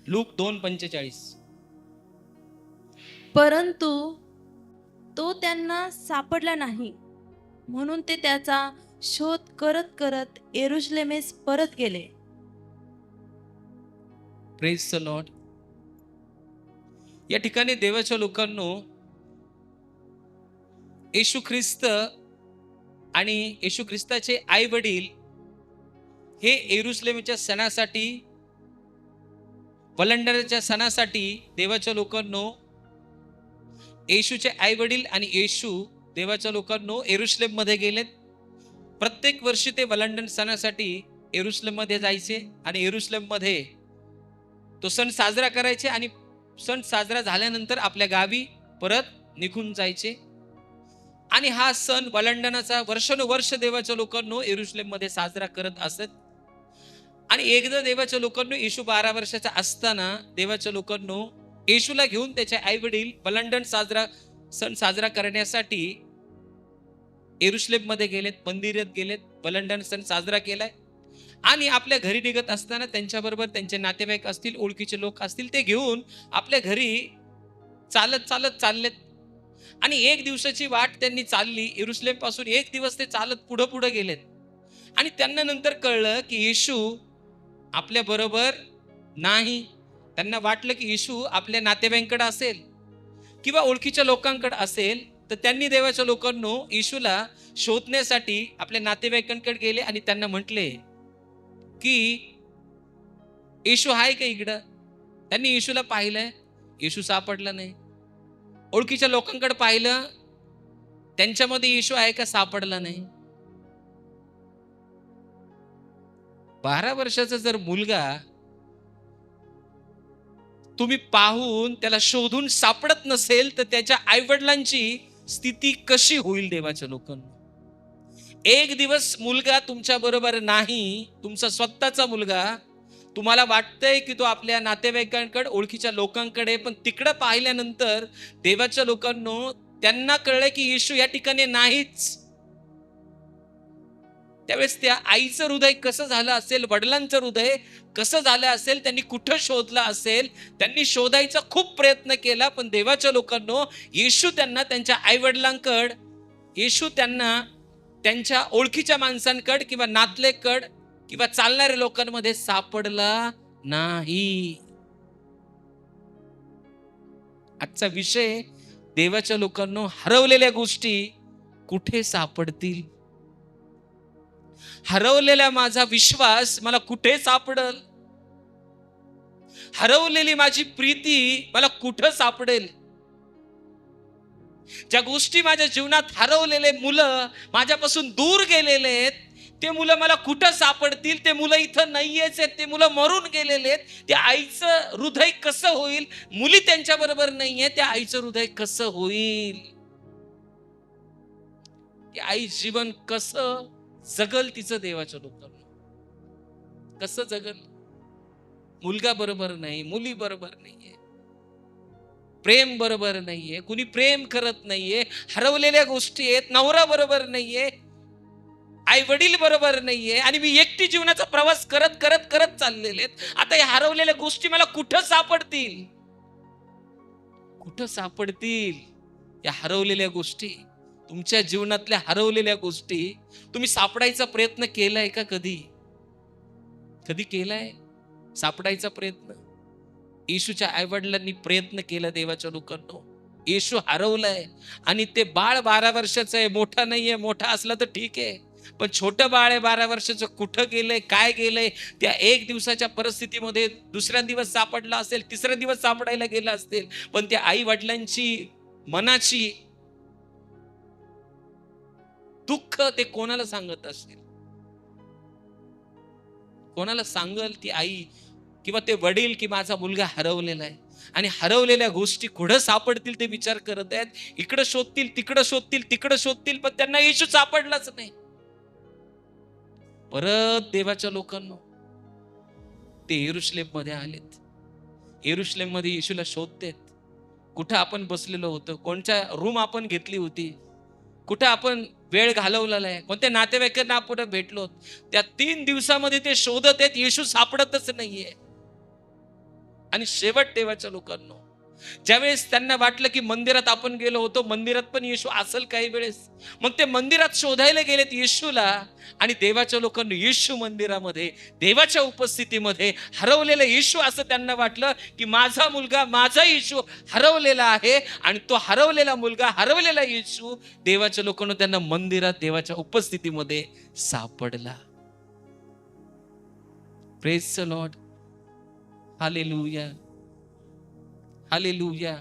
Look 2:45. परंतु तो त्यांना सापडला नाही, म्हणून ते त्याचा शोध करत करत यरुशलेमेस परत गेले. Praise the Lord. या ठिकाणी देवाच्या लोकांनो, येशू ख्रिस्त आणि येशू ख्रिस्ताचे आई वडील हे यरुशलेमच्या सणासाठी, वलंडरच्या सणासाठी देवाच्या लोकांनो, येशूचे आई वडील आणि येशू देवाच्या लोकांनो यरुशलेम मध्ये गेलेत. प्रत्येक वर्षी ते वलंडन सणासाठी यरुशलेम मध्ये जायचे आणि यरुशलेम मध्ये तो सण साजरा करायचे आणि सण साजरा झाल्यानंतर आपल्या गावी परत निघून जायचे. आणि हा सण वलंडनाचा वर्षानुवर्ष देवाच्या लोकांनो यरुशलेम मध्ये साजरा करत असत. आणि एकदा देवाच्या लोकांनो येशू 12 वर्षाचा असताना देवाच्या लोकांनो येशूला घेऊन त्याचे आई वडील वलंडन सण साजरा करण्यासाठी यरुशलेम मध्ये गेलेत, मंदिरात गेलेत, वलंडन सण साजरा केलाय. आणि आपल्या घरी निघत असताना त्यांच्याबरोबर त्यांचे नातेवाईक असतील, ओळखीचे लोक असतील, ते घेऊन आपल्या घरी चालत चालत चाललेत. आणि एक दिवसाची वाट त्यांनी चालली. यरुशलेम पासून एक दिवस ते चालत पुढे पुढे गेलेत. आणि त्यांना नंतर कळलं की येशू आपल्या बरोबर नाही. त्यांना वाटलं की येशू आपल्या नातेवाईकांकडे असेल किंवा ओळखीच्या लोकांकडे असेल. तर त्यांनी देवाच्या लोकांनो येशूला शोधण्यासाठी आपल्या नातेवाईकांकडे गेले आणि त्यांना म्हटले की येशू आहे का इकडं. त्यांनी येशूला पाहिलंय, येशू सापडला नाही. ओळखीच्या लोकांकडे पाहिलं, त्यांच्यामध्ये येशू आहे का, सापडला नाही. 12 वर्षाचा जर मुलगा तुम्ही पाहून त्याला शोधून सापडत नसेल तर त्याच्या आईवडिलांची स्थिती कशी होईल देवाच्या लोकांना. एक दिवस मुलगा तुमच्या बरोबर नाही, तुमचा स्वतःचा मुलगा, तुम्हाला वाटतंय की तो आपल्या नातेवाईकांकडे, ओळखीच्या लोकांकडे, पण तिकडं पाहिल्यानंतर देवाच्या लोकांनो त्यांना कळलं की येशू या ठिकाणी नाहीच. त्यावेळेस त्या आईचं हृदय कसं झालं असेल, वडिलांचं हृदय कसं झालं असेल, त्यांनी कुठं शोधलं असेल. त्यांनी शोधायचा खूप प्रयत्न केला, पण देवाच्या लोकांनो येशू त्यांना त्यांच्या आई वडिलांकडे, येशू त्यांना त्यांच्या ओळखीच्या माणसांकडे किंवा नातलेकड किंवा चालणाऱ्या लोकांमध्ये सापडला नाही. आजचा विषय देवाच्या लोकांनो, हरवलेल्या गोष्टी कुठे सापडतील. हरवलेला माझा विश्वास मला कुठे सापडेल. हरवलेली माझी प्रीती मला कुठं सापडेल. ज्या गोष्टी माझ्या जीवनात हरवलेले मुलं माझ्यापासून दूर गेलेले आहेत, ते मुलं मला कुठं सापडतील. ते मुलं इथं नाहीयेच आहेत, ते मुलं मरून गेलेले आहेत. त्या आईचं हृदय कसं होईल. मुली त्यांच्या बरोबर नाहीये, त्या आईचं हृदय कसं होईल. ती आई जीवन कसं जगल तिचं देवाच्या लोकांना, कसं जगल. मुलगा बरोबर नाही, मुली बरोबर नाहीये, प्रेम बरोबर नाहीये, कुणी प्रेम करत नाहीये, हरवलेल्या गोष्टी आहेत. नवरा बरोबर नाहीये, आई वडील बरोबर नाहीये, आणि मी एकटी जीवनाचा प्रवास करत करत करत चाललेले आहेत. आता या हरवलेल्या गोष्टी मला कुठं सापडतील, कुठं सापडतील. या हरवलेल्या गोष्टी, तुमच्या जीवनातल्या हरवलेल्या गोष्टी तुम्ही सापडायचा प्रयत्न केलाय का? कधी कधी केलाय सापडायचा प्रयत्न? येशूच्या आईवडिलांनी प्रयत्न केला देवाच्या लोकांनो. येशू हरवलाय आणि ते बाळ 12 वर्षाचं आहे, मोठा नाहीये. मोठा असला तर ठीक आहे, पण छोटं बाळ आहे 12 वर्षाचं. कुठं गेलंय, काय गेलंय. त्या एक दिवसाच्या परिस्थितीमध्ये दुसऱ्या दिवस सापडला असेल, तिसऱ्या दिवस सापडायला गेला असेल, पण त्या आई वडिलांची मनाची दुःख ते कोणाला सांगत असेल, कोणाला सांगल ती आई किंवा ते वडील की माझा मुलगा हरवलेला आहे. आणि हरवलेल्या गोष्टी कुठं सापडतील ते विचार करत आहेत. इकडं शोधतील, तिकडं शोधतील, तिकडं शोधतील, पण त्यांना येशू सापडलाच नाही. परत देवाच्या लोकांना ते यरुशलेम मध्ये आलेत. यरुशलेम मध्ये येशूला शोधतेत. कुठं आपण बसलेलो होतो, कोणत्या रूम आपण घेतली होती, कुठं आपण वेळ घालवलेला आहे, कोणत्या नातेवाईकांना आपण भेटलो. त्या 3 दिवसामध्ये ते शोधत आहेत, येशू सापडतच नाहीये. आणि शेवट देवाच्या लोकांनो, ज्यावेळेस त्यांना वाटलं की मंदिरात आपण गेलो होतो, मंदिरात पण येशू असेल काही वेळेस, मग ते मंदिरात शोधायला गेलेत येशूला. आणि देवाच्या लोकांनी येशू मंदिरामध्ये, देवाच्या उपस्थितीमध्ये हरवलेलं येशू असं त्यांना वाटलं की माझा मुलगा, माझा येशू हरवलेला आहे. आणि तो हरवलेला मुलगा, हरवलेला येशू देवाच्या लोकांना त्यांना मंदिरात देवाच्या उपस्थितीमध्ये सापडला. Praise the Lord. Hallelujah, hallelujah.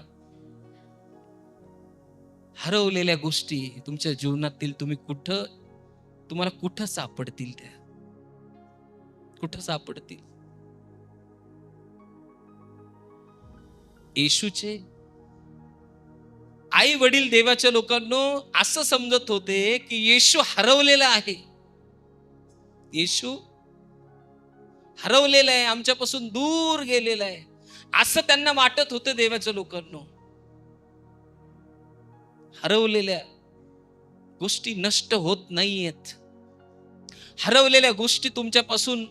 हरवलेल्या गोष्टी तुमच्या जीवनातील तुम्हाला कुठं सापडतील, त्या कुठं सापडतील? येशूचे आई वडील देवाच्या लोकांनो असं समजत होते की येशू हरवलेला आहे, येशू हरवलेला आहे, आमच्यापासून दूर गेलेला आहे, असं त्यांना वाटत होतं देवाच्या लोकांनो. हरवलेल्या गोष्टी नष्ट होत नाहीयेत. हरवलेल्या गोष्टी तुमच्यापासून,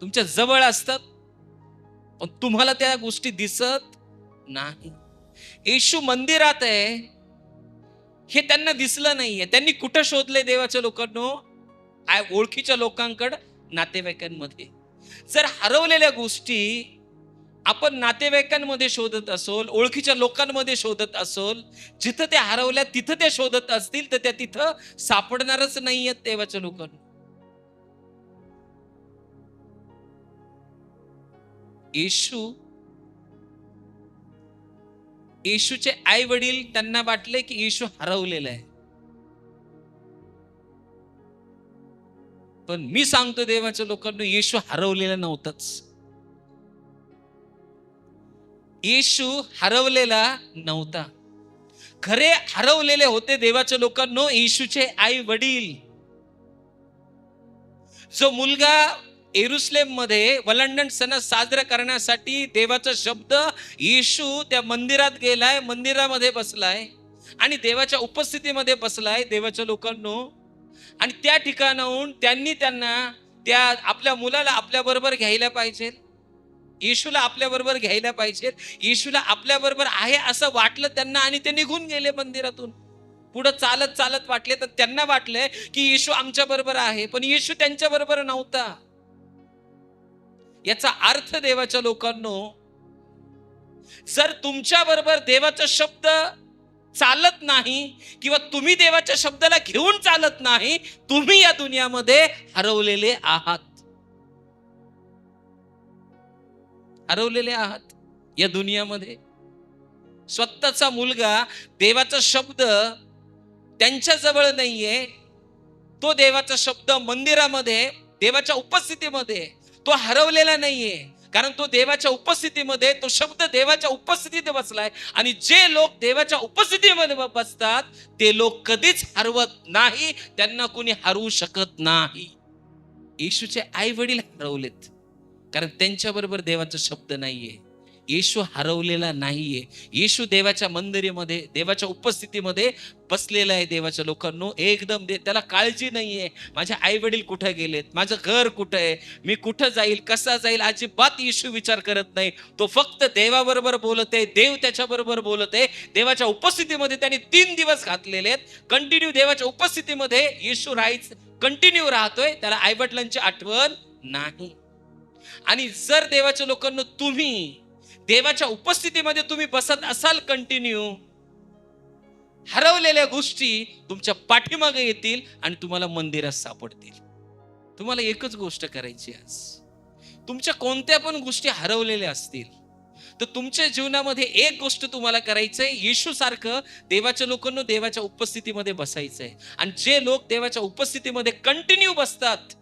तुमच्या जवळ असतात, पण तुम्हाला त्या गोष्टी दिसत नाही. येशू मंदिरात आहे हे त्यांना दिसलं नाहीये. त्यांनी कुठं शोधले देवाच्या लोकांनो? ओळखीच्या लोकांकडे, नातेवाईकांमध्ये. जर हरवलेल्या गोष्टी आपण नातेवाईकांमध्ये शोधत असोल, ओळखीच्या लोकांमध्ये शोधत असोल, जिथं त्या हरवल्या तिथं त्या शोधत असतील, तर त्या तिथं सापडणारच नाहीयेत देवाच्या लोकांना. येशूचे आई वडील त्यांना वाटले की येशू हरवलेला आहे. पण मी सांगतो देवाच्या लोकांना, येशू हरवलेला नव्हताच. येशू हरवलेला नव्हता. खरे हरवलेले होते देवाच्या लोकांनो येशूचे आई वडील. जो मुलगा येरुशलेम मध्ये वलंडन सण साजरा करण्यासाठी देवाचा शब्द येशू त्या मंदिरात गेलाय, मंदिरामध्ये बसलाय आणि देवाच्या उपस्थितीमध्ये बसलाय देवाच्या लोकांनो. आणि त्या ठिकाणाहून त्यांनी त्या आपल्या मुलाला आपल्या बरोबर घ्यायला पाहिजे, येशूला आपल्या बरोबर घ्यायला पाहिजे, येशूला आपल्या बरोबर आहे असं वाटलं त्यांना आणि ते निघून गेले मंदिरातून. पुढे चालत चालत वाटले तर त्यांना वाटलंय की येशू आमच्या बरोबर आहे, पण येशू त्यांच्या बरोबर नव्हता. याचा अर्थ देवाच्या लोकांनो, जर तुमच्या बरोबर देवाचा शब्द चालत नाही किंवा तुम्ही देवाच्या शब्दाला घेऊन चालत नाही, तुम्ही या दुनियामध्ये हरवलेले आहात. हरवलेले आहात या दुनियामध्ये. स्वतःचा मुलगा, देवाचा शब्द त्यांच्या जवळ नाहीये. तो देवाचा शब्द मंदिरामध्ये, देवाच्या उपस्थितीमध्ये तो हरवलेला नाहीये. कारण तो देवाच्या उपस्थितीमध्ये, तो शब्द देवाच्या उपस्थितीत बसलाय. आणि जे लोक देवाच्या उपस्थितीमध्ये बसतात ते लोक कधीच हरवत नाही, त्यांना कोणी हरवू शकत नाही. येशूचे आई वडील हरवलेत कारण त्यांच्या बरोबर देवाचा शब्द नाहीये. येशू हरवलेला नाहीये. येशू देवाच्या मंदिरामध्ये, देवाच्या उपस्थितीमध्ये बसलेला आहे देवाच्या लोकांनो. एकदम त्याला काळजी नाहीये माझे आई वडील कुठे गेलेत, माझं घर कुठं आहे, मी कुठं जाईल, कसा जाईल, अजिबात येशू विचार करत नाही. तो फक्त देवाबरोबर बोलत आहे, देव त्याच्या बरोबर बोलत आहे. देवाच्या उपस्थितीमध्ये त्यांनी 3 दिवस घातलेले आहेत. कंटिन्यू देवाच्या उपस्थितीमध्ये येशू कंटिन्यू राहतोय. त्याला आई वडिलांची आठवण नाही. आणि जर देवाच्या लोकांना तुम्ही देवाच्या उपस्थितीमध्ये तुम्ही बसत असाल कंटिन्यू, हरवलेल्या गोष्टी तुमच्या पाठीमागे येतील आणि तुम्हाला मंदिरात सापडतील. तुम्हाला एकच गोष्ट करायची आज, तुमच्या कोणत्या पण गोष्टी हरवलेल्या असतील तर तुमच्या जीवनामध्ये एक गोष्ट तुम्हाला करायचंय, येशू सारखं देवाच्या लोकांना देवाच्या उपस्थितीमध्ये बसायचंय. आणि जे लोक देवाच्या उपस्थितीमध्ये कंटिन्यू बसतात,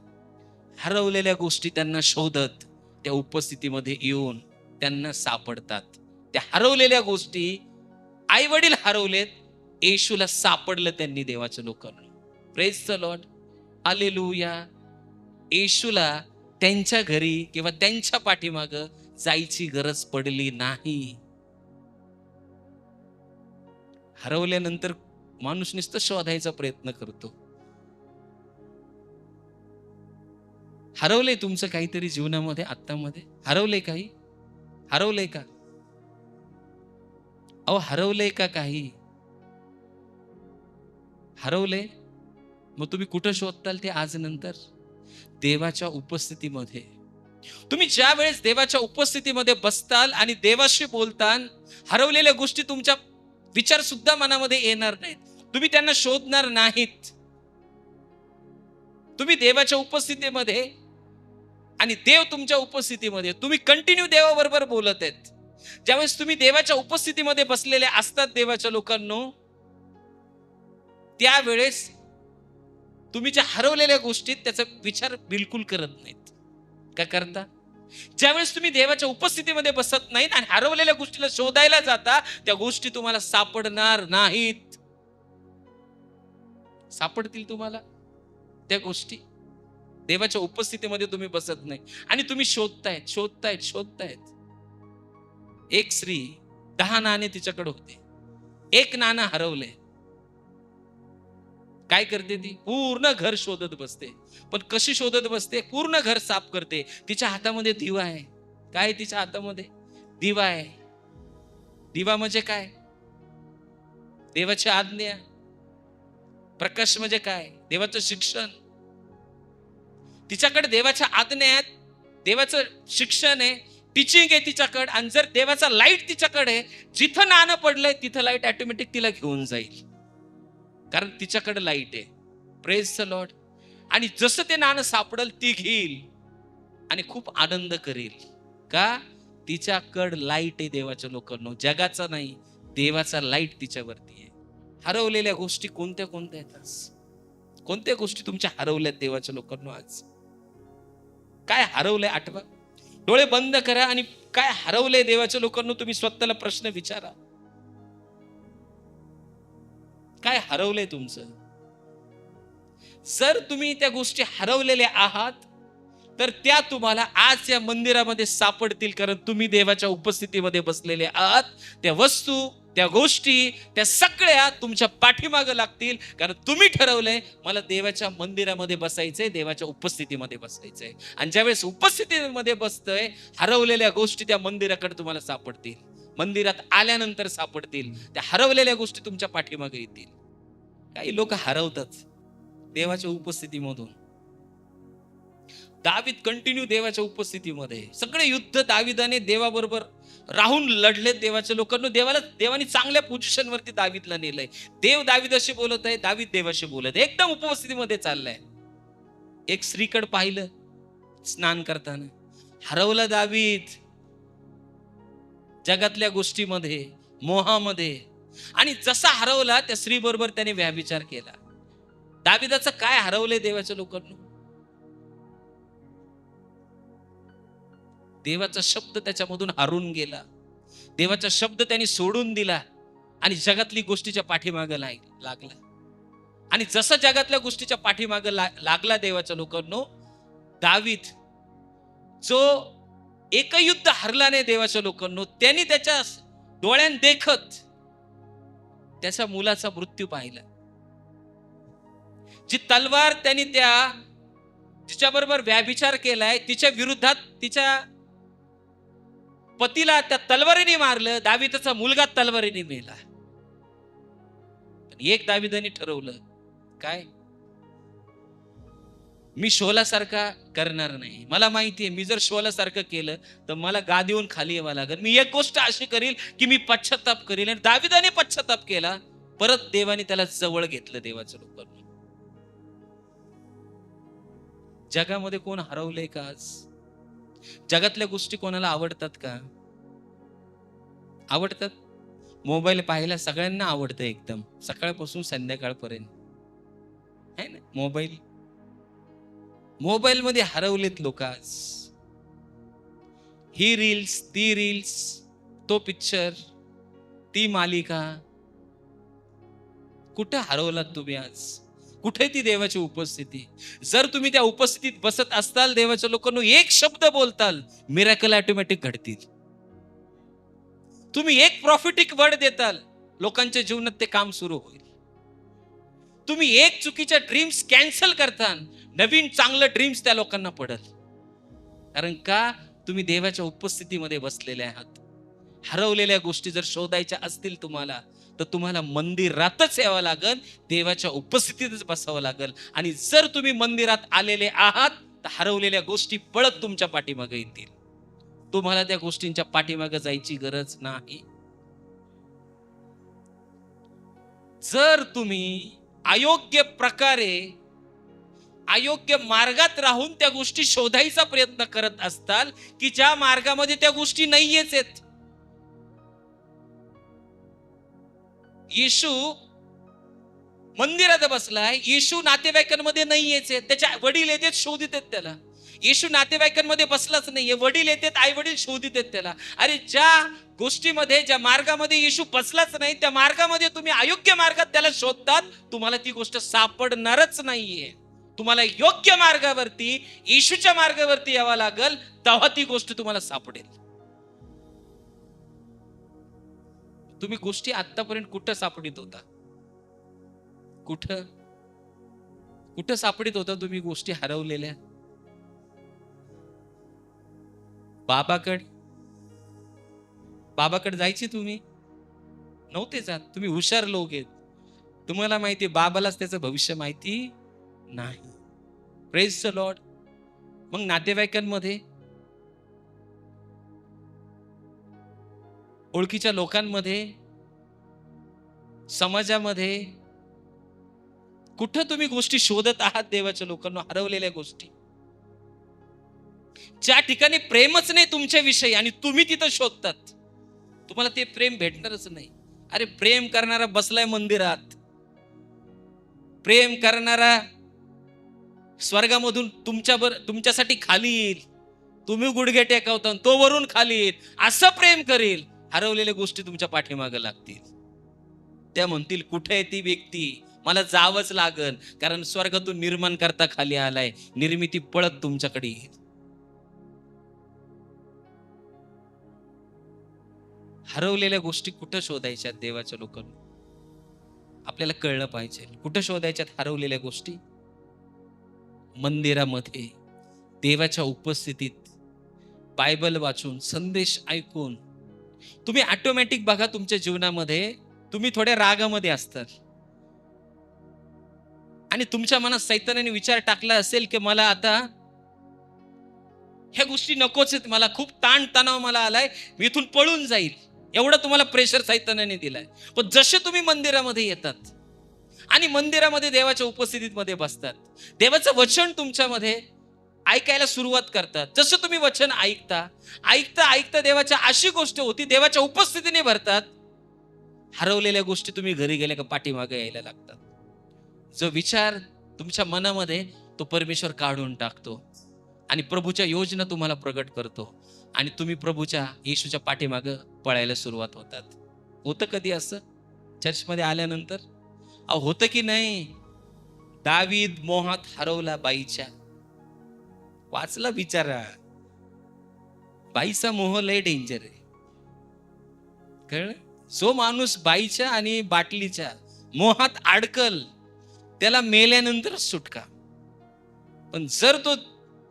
हरवलेल्या गोष्टी त्यांना शोधत त्या उपस्थितीमध्ये येऊन त्यांना सापडतात. त्या हरवलेल्या गोष्टी, आई वडील हरवलेत, येशूला सापडलं त्यांनी देवाच्या लोकांना. Praise the Lord, hallelujah. येशूला त्यांच्या घरी किंवा त्यांच्या पाठीमाग जायची गरज पडली नाही. हरवल्यानंतर माणूस नुसतं शोधायचा प्रयत्न करतो. हरवलंय तुमचं काहीतरी जीवनामध्ये, आत्तामध्ये हरवलंय काही? हरवलंय का? अहो हरवलंय का? काही हरवलंय? मग तुम्ही कुठं शोधताल ते आज नंतर? देवाच्या उपस्थितीमध्ये. तुम्ही ज्या वेळेस देवाच्या उपस्थितीमध्ये बसताल आणि देवाशी बोलताल, हरवलेल्या गोष्टी तुमच्या विचार सुद्धा मनामध्ये येणार नाहीत. तुम्ही त्यांना शोधणार नाहीत. तुम्ही देवाच्या उपस्थितीमध्ये आणि देव तुमच्या उपस्थितीमध्ये, तुम्ही कंटिन्यू देवाबरोबर बोलत आहेत. ज्यावेळेस तुम्ही देवाच्या उपस्थितीमध्ये बसलेले असतात देवाच्या लोकांनो, त्यावेळेस तुम्ही ज्या हरवलेल्या गोष्टीत त्याचा विचार बिलकुल करत नाहीत. का करता? ज्यावेळेस तुम्ही देवाच्या उपस्थितीमध्ये बसत नाहीत आणि हरवलेल्या गोष्टीला शोधायला जाता, त्या गोष्टी तुम्हाला सापडणार नाहीत. सापडतील तुम्हाला त्या गोष्टी? देवाच्या उपस्थितीमध्ये तुम्ही बसत नाही आणि तुम्ही शोधतायत. एक स्त्री 10 नाणे तिच्याकडे होते. एक नाणं हरवले. काय करते ती? पूर्ण घर शोधत बसते. पण कशी शोधत बसते? पूर्ण घर साफ करते. तिच्या हातामध्ये दिवा आहे. काय तिच्या हातामध्ये? दिवा आहे. दिवा म्हणजे काय? देवाची आज्ञा. प्रकाश म्हणजे काय? देवाचं शिक्षण. तिच्याकडे देवाच्या आज्ञा आहेत, देवाचं शिक्षण आहे, टीचिंग आहे तिच्याकडे. आणि जर देवाचा लाईट तिच्याकडे, जिथं नाणं पडलंय तिथं लाईट ऑटोमॅटिक तिला घेऊन जाईल, कारण तिच्याकडे लाईट आहे. Praise the Lord. आणि जसं ते नाणं सापडल ती घेईल आणि खूप आनंद करेल. का? तिच्याकडे लाईट आहे देवाच्या लोकांना, जगाचा नाही, देवाचा लाईट तिच्यावरती आहे. हरवलेल्या गोष्टी कोणत्या आहेत आज? कोणत्या गोष्टी तुमच्या हरवल्यात देवाच्या लोकांना आज? काय हरवलंय आठवा. डोळे बंद करा आणि काय हरवलंय देवाच्या लोकांना तुम्ही स्वतःला प्रश्न विचारा. काय हरवलंय तुमचं? जर तुम्ही त्या गोष्टी हरवलेल्या आहात तर त्या तुम्हाला आज या मंदिरामध्ये सापडतील, कारण तुम्ही देवाच्या उपस्थितीमध्ये बसलेले आहात. त्या वस्तू, त्या गोष्टी, त्या सगळ्या तुमच्या पाठीमागे लागतील, कारण तुम्ही ठरवलंय मला देवाच्या मंदिरामध्ये बसायचंय, देवाच्या उपस्थितीमध्ये बसायचंय. आणि ज्यावेळेस उपस्थितीमध्ये बसतंय, हरवलेल्या गोष्टी त्या मंदिराकडे तुम्हाला सापडतील. मंदिरात आल्यानंतर सापडतील. त्या हरवलेल्या गोष्टी तुमच्या पाठीमागे येतील. काही लोक हरवतात देवाच्या उपस्थितीमधून. दावीद कंटिन्यू देवाच्या उपस्थितीमध्ये. सगळे युद्ध दावीदाने देवाबरोबर राहून लढले देवाच्या लोकांना. देवाने चांगल्या पोझिशन वरती दावीदला नेलंय. देव दावीदाशी बोलत आहे, दावीद देवाशी बोलत आहे, एकदम उपस्थितीमध्ये चाललाय. एक स्त्रीकडे पाहिलं स्नान करताना. हरवला दावीद जगातल्या गोष्टीमध्ये, मोहामध्ये. आणि जसा हरवला त्या स्त्री बरोबर त्याने व्यभिचार केला. दावीदाचं काय हरवलंय देवाच्या लोकांना? देवाचा शब्द त्याच्यामधून हरून गेला. देवाचा शब्द त्यांनी सोडून दिला आणि जगातली गोष्टीच्या पाठीमागे लागला. आणि जसं जगातल्या गोष्टीच्या पाठीमागे लागला देवाच्या लोकांनो, दावीद जो एक युद्ध हरला नाही देवाच्या लोकांनो, त्यांनी त्याच्या डोळ्यान देखत त्याच्या मुलाचा मृत्यू पाहिला. जी तलवार त्यांनी तिच्याबरोबर व्यभिचार केलाय, तिच्या विरुद्धात तिच्या पतीला त्या तलवारीने मारलं. दावीदाचा मुलगा तलवारीने मेला. एक दावीदाने ठरवलं, काय? मी शोलासारखा करणार नाही. मला माहितीये मी जर शोलासारखं केलं तर मला गादीवरून खाली यावं लागेल. मी एक गोष्ट अशी करील की मी पश्चाताप करील. आणि दावीदाने पश्चाताप केला. परत देवाने त्याला जवळ घेतलं देवाच्या लोकांना. जगामध्ये कोण हरवलंय का आज? जगातल्या गोष्टी कोणाला आवडतात का? आवडतात. मोबाईल पाहायला सगळ्यांना आवडतं, एकदम सकाळपासून संध्याकाळपर्यंत आहे ना. मोबाईल मध्ये हरवलेत लोक आज. ही रील्स, ती रील्स, तो पिक्चर, ती मालिका. कुठं हरवलात तुम्ही आज? कुठे ती देवाची उपस्थिती? जर तुम्ही त्या उपस्थितीत बसत असताल, देवाच्या लोकांना एक शब्द बोलताल, मिरेकल ऑटोमॅटिक घडतील. तुम्ही एक प्रॉफिटिक वर्ड देताल, लोकांच्या जीवनात ते काम सुरू होईल. तुम्ही एक चुकीच्या ड्रीम्स कॅन्सल करताल, नवीन चांगलं ड्रीम्स त्या लोकांना पडल. कारण का? तुम्ही देवाच्या उपस्थितीमध्ये बसलेले आहात. हरवलेल्या गोष्टी जर शोधायच्या असतील तुम्हाला, तर तुम्हाला मंदिरातच यावं लागेल, देवाच्या उपस्थितीतच बसावं लागेल. आणि जर तुम्ही मंदिरात आलेले आहात, तर हरवलेल्या गोष्टी पळत तुमच्या पाठीमागे येतील. तुम्हाला त्या गोष्टींच्या पाठीमागे जायची गरज नाही. जर तुम्ही अयोग्य प्रकारे अयोग्य मार्गात राहून त्या गोष्टी शोधायचा प्रयत्न करत असताल, की ज्या मार्गामध्ये त्या गोष्टी नाहीयेच आहेत. येशू मंदिरात बसलाय, येशू नातेवाईकांमध्ये नाहीयेच आहेत. त्याच्या वडील येतात, शोधित आहेत त्याला. येशू नातेवाईकांमध्ये बसलाच नाहीये, वडील येतात, आई वडील शोधित आहेत त्याला. अरे ज्या गोष्टीमध्ये, ज्या मार्गामध्ये येशू बसलाच नाही, त्या मार्गामध्ये तुम्ही अयोग्य मार्गात त्याला शोधतात, तुम्हाला ती गोष्ट सापडणारच नाहीये. तुम्हाला योग्य मार्गावरती, येशूच्या मार्गावरती यावं लागल, तेव्हा ती गोष्ट तुम्हाला सापडेल. तुम्ही गोष्टी आतापर्यंत कुठं सापडित होता? कुठं कुठं सापडित होता तुम्ही गोष्टी हरवलेल्या? बाबाकडे जायचे तुम्ही नव्हते जात. तुम्ही हुशार लोक आहेत, तुम्हाला माहिती बाबालाच त्याचं भविष्य माहिती नाही. Praise the Lord. मग नातेवाईकांमध्ये, ओळखीच्या लोकांमध्ये, समाजामध्ये कुठं तुम्ही गोष्टी शोधत आहात? देवाच्या लोकांना हरवलेल्या गोष्टी, ज्या ठिकाणी प्रेमच नाही तुमच्याविषयी आणि तुम्ही तिथं शोधतात, तुम्हाला ते प्रेम भेटणारच नाही. अरे प्रेम करणारा बसलाय मंदिरात, प्रेम करणारा स्वर्गामधून तुमच्यासाठी खाली येईल. तुम्ही गुडघे टेकवता, तो वरून खाली येईल, असं प्रेम करेल. हरवलेल्या गोष्टी तुमच्या पाठीमागे लागतील. त्या म्हणतील कुठे आहे ती व्यक्ती, मला जावंच लागल, कारण स्वर्गातून निर्माण करता खाली आलाय. निर्मिती पळत तुमच्याकडे येईल. हरवलेल्या गोष्टी कुठं शोधायच्यात? देवाच्या लोकांना आपल्याला कळलं पाहिजे कुठं शोधायच्यात हरवलेल्या गोष्टी. मंदिरामध्ये, देवाच्या उपस्थितीत, बायबल वाचून, संदेश ऐकून. तुम्ही ऑटोमॅटिक बघा तुमच्या जीवनामध्ये, तुम्ही थोड्या रागामध्ये असतात आणि तुमच्या मनात सैतानाने विचार टाकला असेल की मला आता ह्या गोष्टी नकोच आहेत, मला खूप ताण तणाव मला आलाय, मी इथून पळून जाईल. एवढं तुम्हाला प्रेशर सैतानाने दिलाय. पण जसे तुम्ही मंदिरामध्ये येतात आणि मंदिरामध्ये देवाच्या उपस्थितीमध्ये बसतात, देवाचं वचन तुमच्यामध्ये ऐकायला सुरुवात करतात. जसं तुम्ही वचन ऐकता ऐकता देवाच्या अशी गोष्ट होती, देवाच्या उपस्थितीने भरतात. हरवलेल्या गोष्टी तुम्ही घरी गेल्या का पाठीमागे यायला लागतात. जो विचार तुमच्या मनामध्ये, तो परमेश्वर काढून टाकतो आणि प्रभूच्या योजना तुम्हाला प्रगट करतो आणि तुम्ही प्रभूच्या, येशूच्या पाठीमागे पळायला सुरुवात होतात. होतं कधी असं चर्चमध्ये आल्यानंतर? होतं की नाही? दावीद मोहात हरवला बाईच्या. वाचला बिचारा. बाईचा मोह लय डेंजर आहे, कळलं? जो माणूस बाईच्या आणि बाटलीच्या मोहात अडकल, त्याला मेल्यानंतरच सुटका. पण जर तो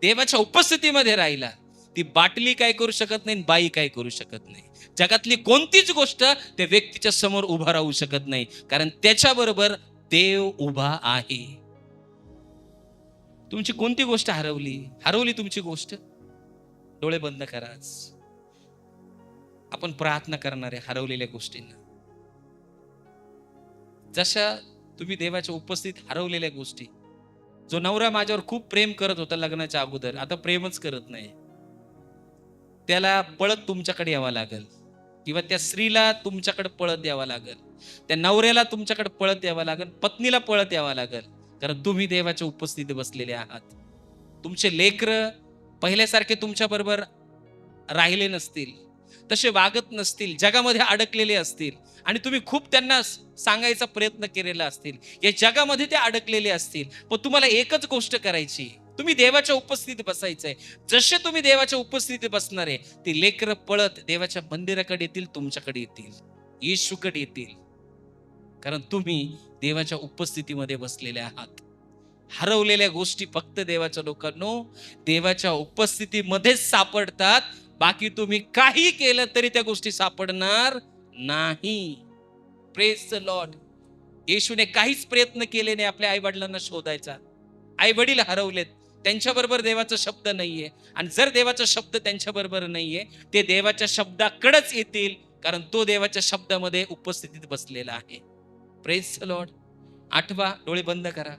देवाच्या उपस्थितीमध्ये राहिला, ती बाटली काय करू शकत नाही, बाई काय करू शकत नाही. जगातली कोणतीच गोष्ट त्या व्यक्तीच्या समोर उभा राहू शकत नाही, कारण त्याच्याबरोबर देव उभा आहे. तुमची कोणती गोष्ट हरवली तुमची गोष्ट? डोळे बंद कराच. आपण प्रार्थना करणारे हरवलेल्या गोष्टींना. जशा तुम्ही देवाच्या उपस्थित हरवलेल्या गोष्टी, जो नवरा माझ्यावर खूप प्रेम करत होता लग्नाच्या अगोदर, आता प्रेमच करत नाही, त्याला पळत तुमच्याकडे यावं लागेल, किंवा त्या स्त्रीला तुमच्याकडे पळत यावं लागेल, त्या नवऱ्याला तुमच्याकडे पळत यावं लागेल, पत्नीला पळत यावं लागेल, कारण तुम्ही देवाच्या उपस्थितीत बसलेले आहात. तुमचे लेकरं पहिल्यासारखे तुमच्या बरोबर राहिले नसतील, तसे वागत नसतील, जगामध्ये अडकलेले असतील आणि तुम्ही खूप त्यांना सांगायचा प्रयत्न केलेला असतील, या जगामध्ये ते अडकलेले असतील. पण तुम्हाला एकच गोष्ट करायची, तुम्ही देवाच्या उपस्थितीत बसायचंय. जसे तुम्ही देवाच्या उपस्थितीत बसणार आहे, ती लेकरं पळत देवाच्या मंदिराकडे येतील, तुमच्याकडे येतील, येशूकडे येतील, कारण तुम्ही देवाच्या उपस्थितीमध्ये बसलेले आहात. हरवलेल्या गोष्टी फक्त देवाच्या लोकांनो देवाच्या उपस्थितीमध्येच सापडतात. बाकी तुम्ही काही केलं तरी त्या गोष्टी सापडणार नाही. Praise the Lord. येशूने काहीच प्रयत्न केले नाही आपल्या आई वडिलांना शोधायचा. आई वडील हरवलेत, त्यांच्याबरोबर देवाचा शब्द नाहीये. आणि जर देवाचा शब्द त्यांच्याबरोबर नाहीये, ते देवाच्या शब्दाकडेच येतील, कारण तो देवाच्या शब्दामध्ये उपस्थितीत बसलेला आहे. Praise the Lord. आठवा, डोळे बंद करा.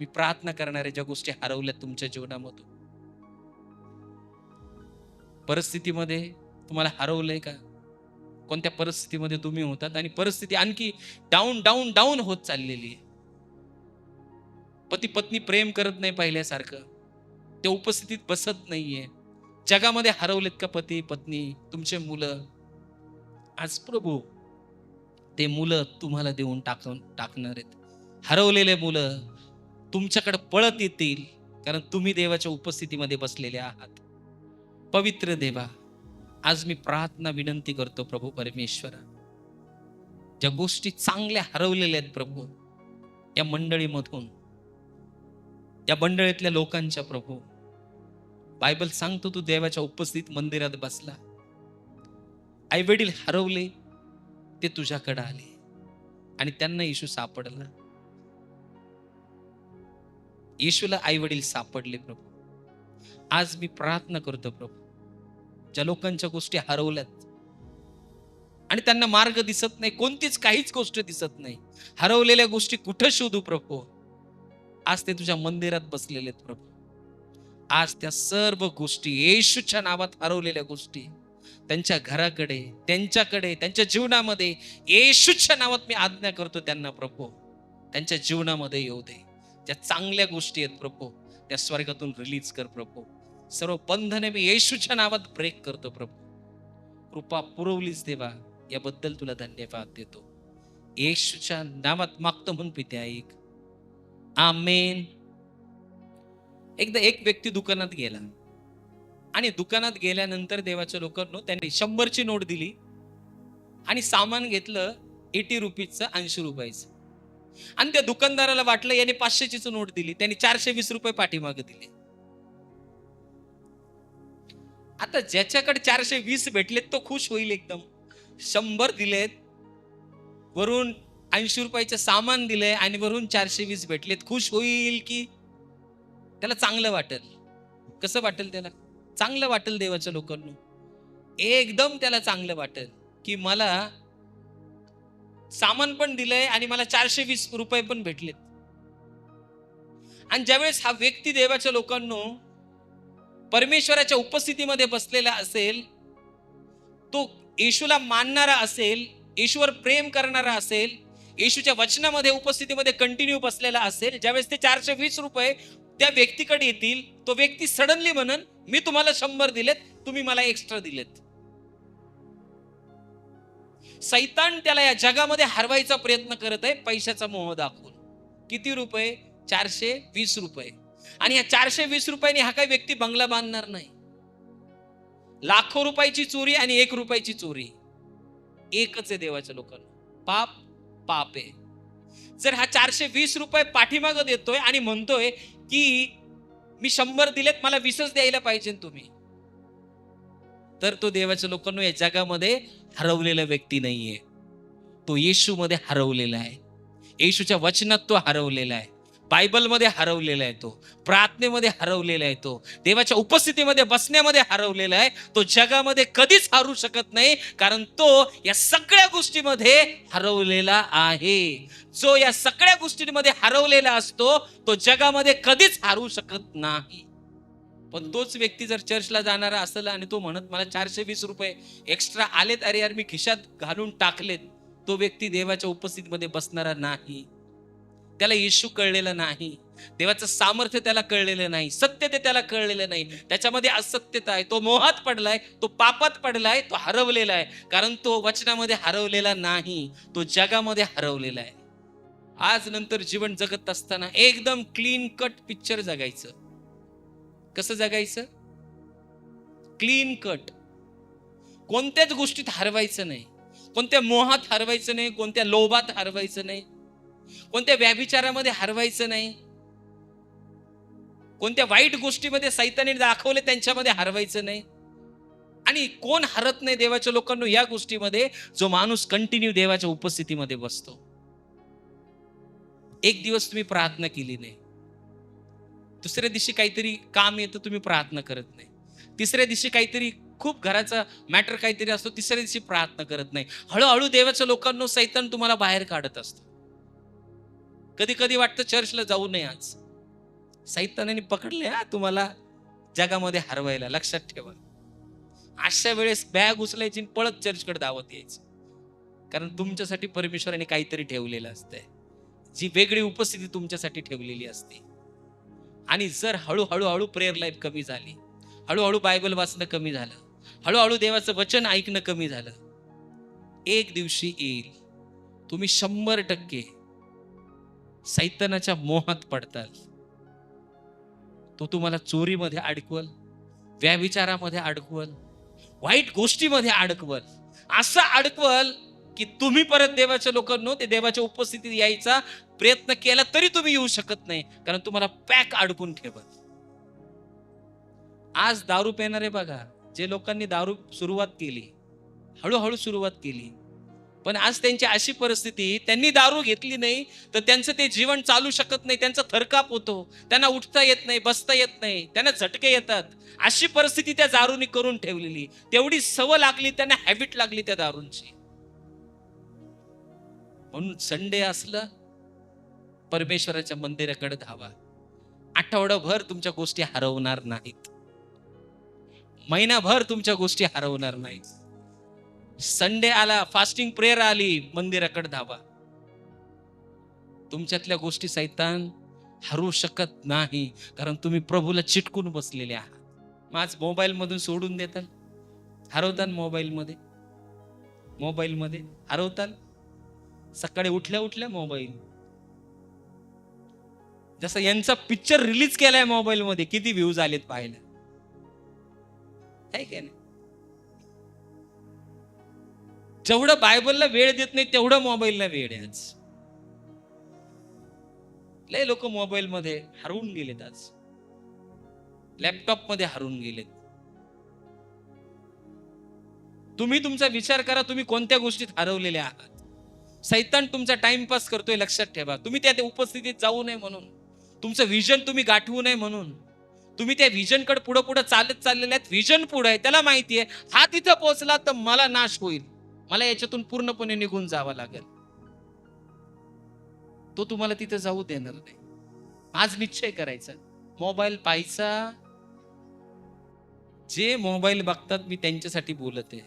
मी प्रार्थना करणार आहे ज्या गोष्टी हरवल्यात तुमच्या जीवनामधून. परिस्थितीमध्ये तुम्हाला हरवलंय का? कोणत्या परिस्थितीमध्ये तुम्ही होतात आणि परिस्थिती आणखी डाऊन डाऊन डाऊन होत चाललेली आहे. पती पत्नी प्रेम करत नाही पहिल्यासारखं, ते उपस्थितीत बसत नाहीये. जगामध्ये हरवलेत का पती पत्नी, तुमचे मुलं? आज प्रभू ते मुलं तुम्हाला देऊन टाकणार आहेत. हरवलेले मुलं तुमच्याकडे पळत येतील, कारण तुम्ही देवाच्या उपस्थितीमध्ये बसलेले आहात. पवित्र देवा, आज मी प्रार्थना विनंती करतो प्रभू परमेश्वरा, ज्या गोष्टी चांगल्या हरवलेल्या आहेत प्रभू, या मंडळीमधून, या मंडळीतल्या लोकांच्या प्रभू, बायबल सांगतो तू देवाच्या उपस्थित मंदिरात बसला. आई वडील हरवले, ते तुझ्याकडे आले आणि त्यांना येशू सापडला. येशूला आई वडील सापडले प्रभू. आज मी प्रार्थना करतो प्रभू, ज्या लोकांच्या गोष्टी हरवल्यात आणि त्यांना मार्ग दिसत नाही, कोणतीच काहीच गोष्ट दिसत नाही, हरवलेल्या गोष्टी कुठं शोधू प्रभू, आज ते तुझ्या मंदिरात बसलेले आहेत प्रभू. आज त्या सर्व गोष्टी, येशूच्या नावात हरवलेल्या गोष्टी, त्यांच्या घराकडे, त्यांच्याकडे, त्यांच्या जीवनामध्ये येशूच्या नावात मी आज्ञा करतो त्यांना प्रभू, त्यांच्या जीवनामध्ये येऊ दे. ज्या चांगल्या गोष्टी आहेत प्रभू, त्या स्वर्गातून रिलीज कर प्रभू. सर्व बंधने मी येशूच्या नावात ब्रेक करतो प्रभू. कृपा पुरवलीच देवा, याबद्दल तुला धन्यवाद देतो. येशूच्या नावात मागतो म्हणून पिते ऐक. आमेन. एकदा एक व्यक्ती दुकानात गेला आणि दुकानात गेल्यानंतर देवाच्या लोकांनो त्यांनी 100ची नोट दिली आणि सामान घेतलं 80 रुपीजचं, 80 रुपयाचं. आणि त्या दुकानदाराला वाटलं याने 500ची नोट दिली, त्यांनी 420 रुपये पाठीमागे दिले. आता ज्याच्याकडे 420 भेटलेत तो खुश होईल एकदम. 100 दिलेत, वरून 80 रुपयाचं सामान दिलंय आणि वरून 420 भेटलेत, खुश होईल की त्याला चांगलं वाटेल? कसं वाटेल त्याला? चांगलं वाटेल देवाच्या लोकांनो, एकदम त्याला चांगलं वाटेल की मला सामान पण दिलंय आणि मला 420 रुपये पण भेटलेत. आणि ज्यावेळेस हा व्यक्ती देवाच्या लोकांनो परमेश्वराच्या उपस्थितीमध्ये बसलेला असेल, तो येशूला मानणारा असेल, येशूवर प्रेम करणारा असेल, येशूच्या वचनामध्ये उपस्थितीमध्ये कंटिन्यू बसलेला असेल, ज्यावेळेस ते 420 रुपये त्या व्यक्तीकडे येतील, तो व्यक्ती सडनली म्हणन, मी तुम्हाला 100 दिलेत, तुम्ही मला एक्स्ट्रा दिलेत. सैतान त्याला या जगामध्ये हरवायचा प्रयत्न करत आहे, पैशाचा मोह दाखवून. किती रुपये? 420 रुपये. आणि या 420 रुपयांनी हा काही व्यक्ती बंगला बांधणार नाही. लाखो रुपयाची चोरी आणि 1 रुपयाची चोरी एकच आहे देवाच्या लोकांना. पाप पाप आहे. जर हा 420 रुपये पाठीमागं देतोय आणि म्हणतोय की मी 100 दिलेत, मला 20च द्यायला पाहिजे तुम्ही, तर तो देवाच्या लोकांना या जगामध्ये हरवलेला व्यक्ती नाहीये. तो येशूमध्ये हरवलेला आहे. येशूच्या वचनात तो हरवलेला आहे. बायबलमध्ये हरवलेला आहे. तो प्रार्थनेमध्ये हरवलेला आहे. तो देवाच्या उपस्थितीमध्ये बसण्यामध्ये हरवलेला आहे. तो जगामध्ये कधीच हरू शकत नाही, कारण तो या सगळ्या गोष्टीमध्ये हरवलेला आहे. जो या सगळ्या गोष्टींमध्ये हरवलेला असतो, तो जगामध्ये कधीच हरू शकत नाही. पण तोच व्यक्ती जर चर्चला जाणारा असेल आणि तो म्हणत मला 420 रुपये एक्स्ट्रा आलेत, अरे यार मी खिशात घालून टाकलेत, तो व्यक्ती देवाच्या उपस्थितीमध्ये बसणारा नाही. त्याला येशू कळलेला नाही, देवाचं सामर्थ्य त्याला कळलेलं नाही, सत्य ते त्याला कळलेलं नाही. त्याच्यामध्ये असत्यता आहे, तो मोहात पडलाय, तो पापात पडलाय, तो हरवलेला आहे. कारण तो वचनामध्ये हरवलेला नाही, तो जगामध्ये हरवलेला आहे. आज नंतर जीवन जगत असताना एकदम क्लीन कट पिक्चर जगायचं. कसं जगायचं? Clean cut. कोणत्याच गोष्टीत हरवायचं नाही, कोणत्या मोहात हरवायचं नाही, कोणत्या लोभात हरवायचं नाही, कोणत्या व्याभिचारामध्ये हरवायचं नाही. कोणत्या वाईट गोष्टीमध्ये सैताने दाखवले त्यांच्यामध्ये हरवायचं नाही. आणि कोण हरत नाही देवाच्या लोकांना या गोष्टीमध्ये? जो माणूस कंटिन्यू देवाच्या उपस्थितीमध्ये बसतो. एक दिवस तुम्ही प्रार्थना केली नाही, दुसऱ्या दिवशी काहीतरी काम येतं, तुम्ही प्रार्थना करत नाही, तिसऱ्या दिवशी काहीतरी खूप घराचा मॅटर काहीतरी असतो, तिसऱ्या दिवशी प्रार्थना करत नाही. हळूहळू देवाच्या लोकांना सैतान तुम्हाला बाहेर काढत असतो. कधी कधी वाटतं चर्चला जाऊ नये, आज सैतानाने पकडले तुम्हाला जगामध्ये हरवायला. लक्षात ठेवा, अशा वेळेस बॅग उचलायची आणि पळत चर्चकडे धावत यायची. कारण तुमच्यासाठी परमेश्वराने काहीतरी ठेवलेलं असतंय, जी वेगळी उपस्थिती तुमच्यासाठी ठेवलेली असते. आणि जर हळूहळू प्रेयर लाईफ कमी झाली, हळूहळू बायबल वाचणं कमी झालं, हळूहळू देवाचं वचन ऐकणं कमी झालं, एक दिवशी येईल तुम्ही 100% सैतानाच्या मोहात पडताल. तो तुम्हाला चोरीमध्ये अडकवल, व्यभिचारामध्ये अडकवल, वाईट गोष्टीमध्ये अडकवल, असं अडकवल की तुम्ही परत देवाच्या लोकांनो ते देवाच्या उपस्थितीत यायचा प्रयत्न केला तरी तुम्ही येऊ शकत नाही, कारण तुम्हाला पॅक अडकून ठेवत. आज दारू पिणारे बघा, जे लोकांनी दारू सुरुवात केली, हळूहळू सुरुवात केली, पण आज त्यांची अशी परिस्थिती, त्यांनी दारू घेतली नाही तर त्यांचं ते जीवन चालू शकत नाही. त्यांचा थरकाप होतो, त्यांना उठता येत नाही, बसता येत नाही, त्यांना झटके येतात. अशी परिस्थिती त्या दारूनी करून ठेवलेली, तेवढी सवय लागली त्यांना, हॅबिट लागली त्या दारूंची. म्हणून संडे असलं परमेश्वराच्या मंदिराकडे धावा. आठवडाभर तुमच्या गोष्टी हरवणार नाहीत, महिनाभर तुमच्या गोष्टी हरवणार नाहीत. संडे आला, फास्टिंग प्रेयर आली, मंदिराकडे धावा. तुमच्यातल्या गोष्टी सैतान हरवू शकत नाही, कारण तुम्ही प्रभूला चिटकून बसलेले आहात. माझ मोबाईल मधून सोडून देताल, हरवताल मोबाईल मध्ये हरवताल. सकाळी उठल्या उठल्या मोबाईल, जसं यांचा पिक्चर रिलीज केलाय मोबाईल मध्ये, किती व्ह्यूज आलेत पाहायला, आहे का नाही? जेवढं बायबलला वेळ देत नाही तेवढं मोबाईलला वेळ आहे. आज लय लोक मोबाईल मध्ये हरवून गेलेत, आज लॅपटॉप मध्ये हरवून गेलेत. तुम्ही तुमचा विचार करा, तुम्ही कोणत्या गोष्टीत हरवलेले आहात. सैतान तुमचा टाइमपास करतोय, लक्षात ठेवा. तुम्ही त्या उपस्थितीत जाऊ नये म्हणून, तुमचं विजन तुम्ही गाठवू नये म्हणून, तुम्ही त्या विजनकडे पुढे पुढे चालत चाललेले आहेत. विजन पुढे आहे, त्याला माहितीये हा तिथं पोहोचला तर मला नाश होईल, मला याच्यातून पूर्णपणे निघून जावं लागेल. तो तुम्हाला तिथं जाऊ देणार नाही. आज निश्चय करायचा, मोबाईल पाहायचा. जे मोबाईल बघतात मी त्यांच्यासाठी बोलत आहे,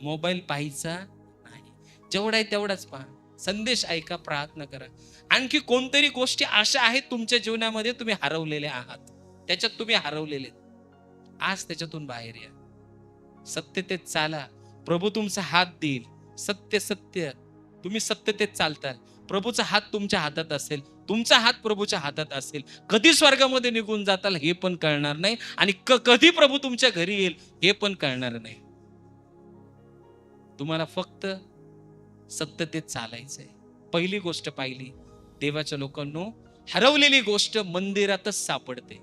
मोबाईल पाहायचा नाही. जेवढा आहे तेवढाच पहा, संदेश ऐका, प्रार्थना करा. आणखी कोणतरी गोष्टी अशा आहेत तुमच्या जीवनामध्ये तुम्ही हरवलेले आहात, त्याच्यात तुम्ही हरवलेले. आज त्याच्यातून बाहेर या, सत्यतेत चाला. प्रभू तुमचा हात देईल. सत्य तुम्ही सत्यतेत चालताल, प्रभूचा हात तुमच्या हातात असेल, तुमचा हात प्रभूच्या हातात असेल. कधी स्वर्गामध्ये निघून जाताल हे पण कळणार नाही, आणि कधी प्रभू तुमच्या घरी येईल हे पण कळणार नाही. तुम्हाला फक्त सत्यतेत चालायचंय. पहिली गोष्ट पाहिली, देवाच्या लोकांनो, हरवलेली गोष्ट मंदिरातच सापडते.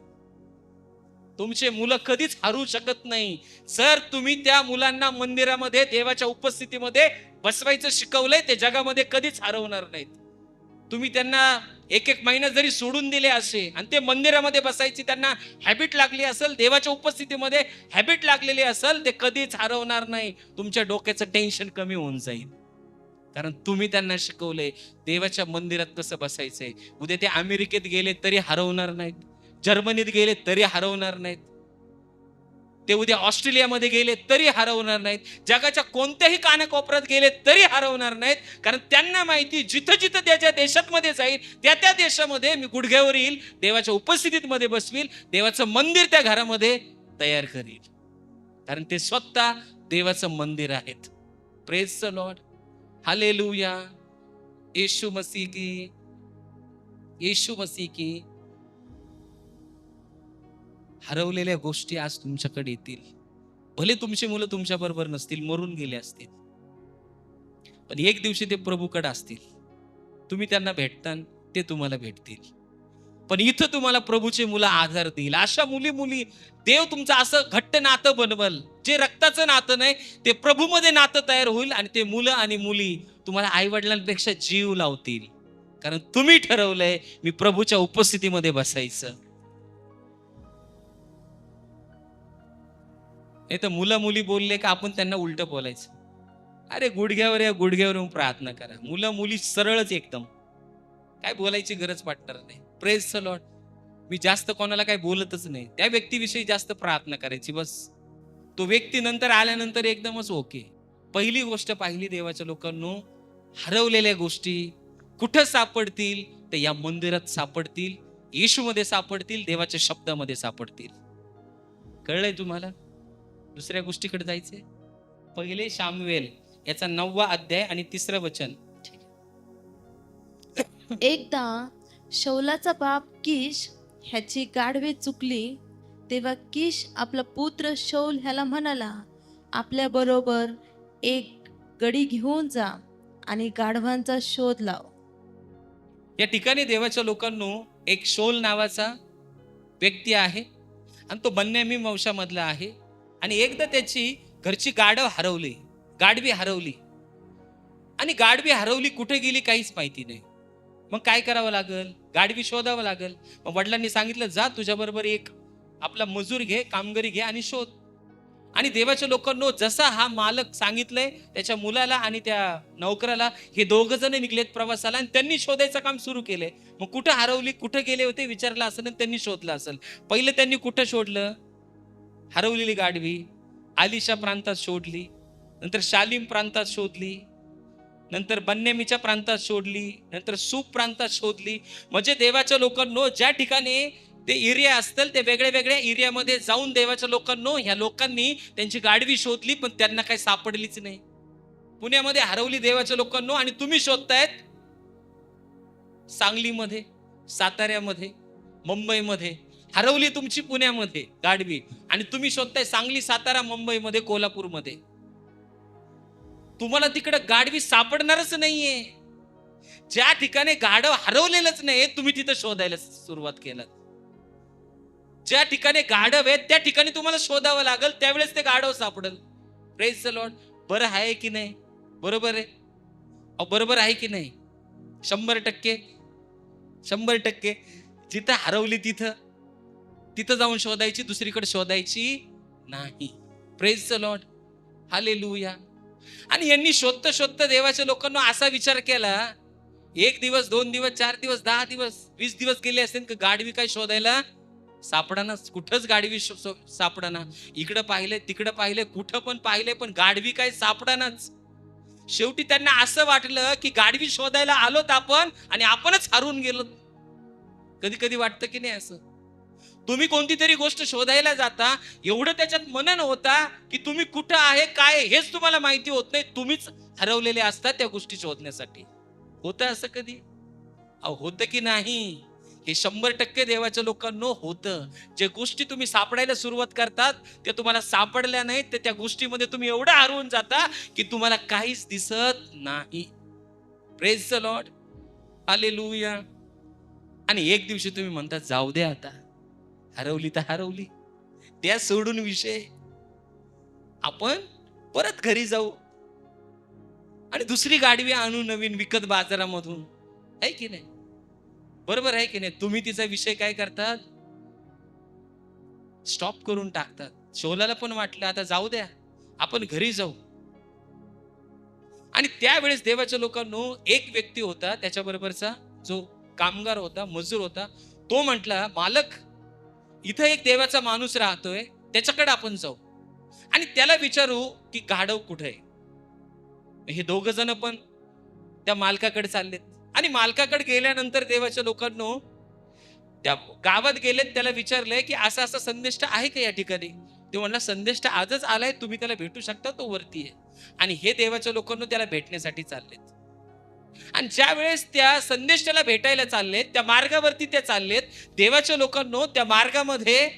तुमचे मुलं कधीच हरवू शकत नाही. जर तुम्ही त्या मुलांना मंदिरामध्ये देवाच्या उपस्थितीमध्ये बसवायचं शिकवलंय, ते जगामध्ये कधीच हरवणार नाहीत. तुम्ही त्यांना एक महिना जरी सोडून दिले असे आणि ते मंदिरामध्ये बसायची त्यांना हॅबिट लागली असेल, देवाच्या उपस्थितीमध्ये हॅबिट लागलेली असेल, ते कधीच हरवणार नाही. तुमच्या डोक्याचं टेन्शन कमी होऊन जाईल, कारण तुम्ही त्यांना शिकवलंय देवाच्या मंदिरात कसं बसायचंय. उद्या ते अमेरिकेत गेले तरी हरवणार नाहीत, जर्मनीत गेले तरी हरवणार नाहीत, ते उद्या ऑस्ट्रेलियामध्ये गेले तरी हरवणार नाहीत, जगाच्या कोणत्याही कानाकोपऱ्यात गेले तरी हरवणार नाहीत. कारण त्यांना माहिती, जिथं जिथं त्याच्या देशात मध्ये जाईल त्या देशामध्ये मी गुडघ्यावर येईल, देवाच्या उपस्थितीत मध्ये बसवील, देवाचं मंदिर त्या घरामध्ये तयार करील, कारण ते स्वतः देवाचं मंदिर आहेत. Praise the Lord, hallelujah. Yeshu Masih की, येशू मसीह की. हरवलेल्या गोष्टी आज तुमच्याकडे येतील. भले तुमची मुलं तुमच्या बरोबर नसतील, मरून गेले असतील, पण एक दिवशी ते प्रभूकडे असतील. तुम्ही त्यांना भेटतान, ते तुम्हाला भेटतील. पण इथं तुम्हाला प्रभूचे मुलं आधार देईल. अशा मुली देव तुमचं असं घट्ट नातं बनवल, जे रक्ताचं नातं नाही ते प्रभूमध्ये नातं तयार होईल. आणि ते मुलं आणि मुली तुम्हाला आई वडिलांपेक्षा जीव लावतील, कारण तुम्ही ठरवलंय मी प्रभूच्या उपस्थितीमध्ये बसायचं. नाही तर मुलं मुली बोलले का आपण त्यांना उलट बोलायचं. अरे गुडघ्यावर या, गुडघ्यावर येऊन प्रार्थना करा. मुलं मुली सरळच एकदम, काय बोलायची गरज वाटणार नाही. Praise the Lord. मी जास्त कोणाला काय बोलतच नाही, त्या व्यक्तीविषयी जास्त प्रार्थना करायची बस. तो व्यक्ती नंतर आल्यानंतर एकदमच ओके. पहिली गोष्ट पाहिली देवाच्या लोकांनो, हरवलेल्या गोष्टी कुठं सापडतील? ते या मंदिरात सापडतील, येशूमध्ये सापडतील, देवाच्या शब्दामध्ये सापडतील. कळलंय तुम्हाला? दुसऱ्या गोष्टीकडे जायचंय. पहिले शामवेल याचा 9वा अध्याय आणि 3रं वचन. एकदा शौलाचा बाप किश ह्याची गाढवे चुकली, तेव्हा किश आपला पुत्र शौल ह्याला म्हणाला, आपल्या बरोबर एक गडी घेऊन जा आणि गाढवांचा शोध लाव. या ठिकाणी देवाच्या लोकांनो एक शौल नावाचा व्यक्ती आहे आणि तो बन्यामीन वंशामधला आहे. आणि एकदा त्याची घरची गाढवी हरवली आणि गाढवी हरवली, कुठे गेली काहीच माहिती नाही. मग काय करावं लागल? गाढवी शोधावं लागल. मग वडिलांनी सांगितलं, जा तुझ्याबरोबर एक आपला मजूर घे, कामगारी घे आणि शोध. आणि देवाच्या लोकांनो जसा हा मालक सांगितलंय, त्याच्या मुलाला आणि त्या नोकराला हे 2 जण निघलेत प्रवासाला आणि त्यांनी शोधायचं काम सुरू केलंय. मग कुठं हरवली, कुठं गेले होते विचारलं असेल आणि त्यांनी शोधलं असेल. पहिलं त्यांनी कुठं शोधलं? हरवलेली गाढवी आलिशा प्रांतात शोधली, नंतर शालीम प्रांतात शोधली, नंतर बन्यामीच्या प्रांतात शोधली, नंतर सूप प्रांतात शोधली. म्हणजे देवाच्या लोकांनो ज्या ठिकाणी ते एरिया असतील ते वेगळ्या वेगळ्या एरियामध्ये जाऊन देवाच्या लोकांनो ह्या लोकांनी त्यांची गाढवी शोधली, पण त्यांना काही सापडलीच नाही. पुण्यामध्ये हरवली देवाच्या लोकांनो, आणि तुम्ही शोधतायत सांगलीमध्ये, साताऱ्यामध्ये, मुंबईमध्ये. हरवली तुमची पुण्यामध्ये गाढवी आणि तुम्ही शोधताय सांगली, सातारा, मुंबईमध्ये, कोल्हापूरमध्ये. तुम्हाला तिकडे गाढवी सापडणारच नाहीये. ज्या ठिकाणी गाढव हरवलेलंच नाही तुम्ही तिथं शोधायला सुरुवात केलात. ज्या ठिकाणी गाढव आहे त्या ठिकाणी तुम्हाला शोधावं लागल, त्यावेळेस ते गाढव सापडेल. Praise the Lord. बरं आहे की नाही? बरोबर आहे. बरोबर आहे की नाही? 100%. जिथं हरवली तिथं जाऊन शोधायची, दुसरीकडे शोधायची नाही. Praise the Lord. हालेलुया. आणि यांनी शोधता देवाच्या लोकांना असा विचार केला, 1 दिवस, 2 दिवस, 4 दिवस, 10 दिवस, 20 दिवस गेले असतील का गाढवी काय शोधायला सापडाना. कुठंच गाढवी सापडाना. इकडं पाहिले, तिकडं पाहिले, कुठं पण पाहिले, पण गाढवी काय सापडानाच. शेवटी त्यांना असं वाटलं की गाढवी शोधायला आलोत आपण आणि आपणच हरवून गेलो. कधी कधी वाटतं की नाही असं? तुम्ही कोणती तरी गोष्ट शोधायला जाता, एवढं त्याच्यात मनन होता की तुम्ही कुठं आहे, काय हेच तुम्हाला माहिती होत नाही. तुम्हीच हरवलेले असतात त्या गोष्टी शोधण्यासाठी. होतं असं कधी? होतं की नाही? हे 100% देवाच्या लोकांनो होतं. जे गोष्टी तुम्ही सापडायला सुरुवात करतात त्या तुम्हाला सापडल्या नाहीत, तर त्या गोष्टीमध्ये तुम्ही एवढं हरवून जाता की तुम्हाला काहीच दिसत नाही. Praise the Lord. हालेलुया. आणि एक दिवशी तुम्ही म्हणता, जाऊ दे आता, हरवली तर हरवली, त्या सोडून विषय, आपण परत घरी जाऊ आणि दुसरी गाढवी आणू नवीन विकत बाजारामधून. आहे की नाही? बरोबर आहे की नाही? तुम्ही तिचा विषय काय करतात? स्टॉप करून टाकतात. शोलाला पण वाटलं आता जाऊ द्या, आपण घरी जाऊ. आणि त्यावेळेस देवाच्या लोकांनो एक व्यक्ती होता, त्याच्याबरोबरचा जो कामगार होता, मजूर होता, तो म्हटला, मालक इथं एक देवाचा माणूस राहतोय, त्याच्याकडे आपण जाऊ आणि त्याला विचारू की गाढव कुठे आहे. हे 2 जण पण त्या मालकाकडे चाललेत आणि मालकाकडे गेल्यानंतर देवाच्या लोकांनो त्या गावात गेलेत, त्याला विचारलंय की असा असा संदेष्ट आहे का या ठिकाणी. ते म्हणला, संदेष्ट आजच आलाय, तुम्ही त्याला भेटू शकता, तो वरती आहे. आणि हे देवाच्या लोकांनो त्याला भेटण्यासाठी चाललेत. आणि ज्या वेळेस त्या संदेष्टाला भेटायला चाललेत, त्या मार्गावरती त्या चाललेत, देवाच्या लोकांनो त्या मार्गामध्ये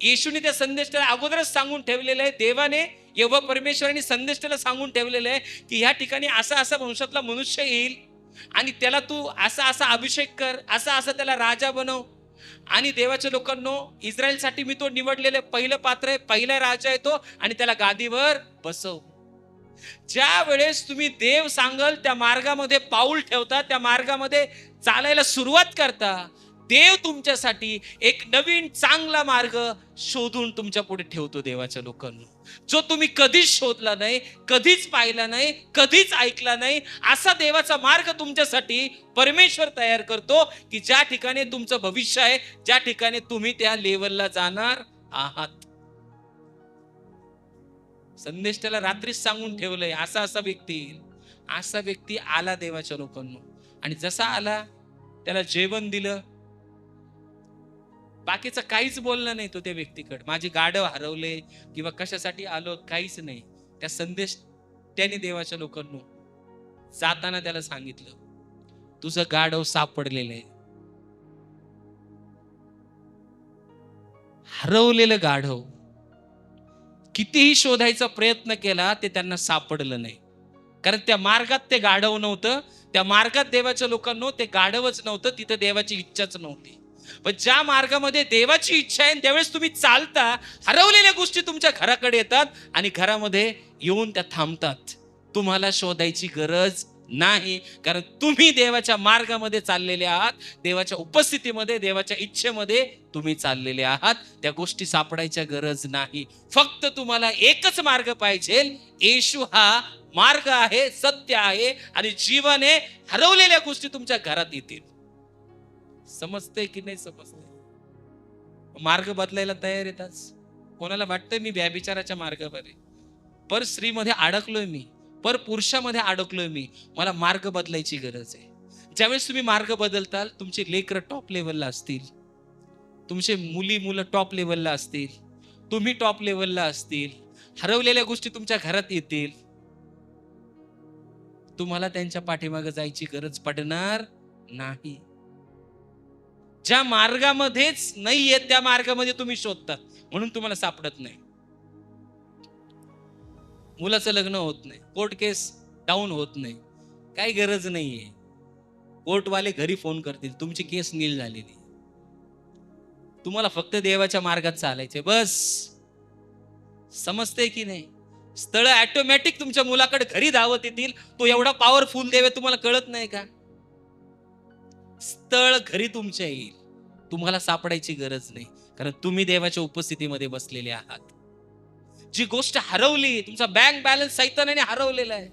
येशूने त्या संदेष्टाला अगोदरच सांगून ठेवलेलं आहे. देवाने यहोवा परमेश्वराने संदेष्टाला सांगून ठेवलेलं आहे की ह्या ठिकाणी असा असा वंशातला मनुष्य येईल आणि त्याला तू असा असा अभिषेक कर, असा असा त्याला राजा बनव. आणि देवाच्या लोकांनो, इस्रायलसाठी मी तो निवडलेलं पहिलं पात्र आहे, पहिला राजा आहे तो, आणि त्याला गादीवर बसव. ज्या वेळेस तुम्ही देव सांगल त्या मार्गामध्ये पाऊल ठेवता, त्या मार्गामध्ये चालायला सुरुवात करता, देव तुमच्यासाठी एक नवीन चांगला मार्ग शोधून तुमच्या पुढे ठेवतो. देवाच्या लोकांनो, जो तुम्ही कधीच शोधला नाही, कधीच पाहिला नाही, कधीच ऐकला नाही, असा देवाचा मार्ग तुमच्यासाठी परमेश्वर तयार करतो, की ज्या ठिकाणी तुमचं भविष्य आहे, ज्या ठिकाणी तुम्ही त्या लेवलला जाणार आहात. संदेश त्याला रात्रीच सांगून ठेवलंय, असा असा व्यक्ती येईल. असा व्यक्ती आला देवाच्या लोकांनो, आणि जसा आला त्याला जेवण दिलं. बाकीचं काहीच बोललं नाही तो त्या व्यक्तीकडे, माझी गाढव हरवले किंवा कशासाठी आलो, काहीच नाही. त्या संदेश त्याने देवाच्या लोकांनो जाताना त्याला सांगितलं, तुझं गाढव सापडलेलं आहे. हरवलेलं गाढव कितीही शोधायचा प्रयत्न केला ते त्यांना सापडलं नाही. कारण त्या मार्गात ते गाढव नव्हतं, त्या मार्गात देवाच्या लोकांनो ते गाढवच नव्हतं, तिथं देवाची इच्छाच नव्हती. पण ज्या मार्गामध्ये देवाची इच्छा आहे त्यावेळेस तुम्ही चालता, हरवलेल्या गोष्टी तुमच्या घराकडे येतात आणि घरामध्ये येऊन त्या थांबतात. तुम्हाला शोधायची गरज नाही, कारण तुम्ही देवाच्या मार्गामध्ये चाललेले आहात, देवाच्या उपस्थितीमध्ये, देवाच्या इच्छेमध्ये तुम्ही चाललेले आहात. त्या गोष्टी सापडायच्या गरज नाही. फक्त तुम्हाला एकच मार्ग पाहिजे. येशू हा मार्ग आहे, सत्य आहे आणि जीवन आहे. हरवलेल्या गोष्टी तुमच्या घरात येतील. समजते की नाही समजते? मार्ग बदलायला तयार येतात. कोणाला वाटतंय मी व्याभिचाराच्या मार्गावर आहे, पर स्त्रीमध्ये अडकलोय मी, पर पुरुषामध्ये अडकलोय मी, मला मार्ग बदलायची गरज आहे. ज्यावेळेस तुम्ही मार्ग बदलताल, तुमचे लेकरं टॉप लेवलला असतील, तुमचे मुलं टॉप लेवलला असतील, तुम्ही टॉप लेवलला असतील, हरवलेल्या गोष्टी तुमच्या घरात येतील. तुम्हाला त्यांच्या पाठीमागे जायची गरज पडणार नाही. ज्या मार्गामध्येच नाहीये त्या मार्गामध्ये तुम्ही शोधतात, म्हणून तुम्हाला सापडत नाही. मुलाचं लग्न होत नाही, कोर्ट केस डाऊन होत नाही, काही गरज नाहीये. कोर्टवाले घरी फोन करतील, तुमची केस नील झालेली. तुम्हाला फक्त देवाच्या मार्गात चालायचे बस. समजते की नाही? स्थळ ऑटोमॅटिक तुमच्या मुलाकडे घरी धावत येतील. तो एवढा पॉवरफुल देव आहे, तुम्हाला कळत नाही का? स्थळ घरी तुमच्या येईल, तुम्हाला सापडायची गरज नाही, कारण तुम्ही देवाच्या उपस्थितीमध्ये बसलेले आहात. जी गोष्ट हरवली, तुमचा बँक बॅलन्स सैतानाने हरवलेला आहे,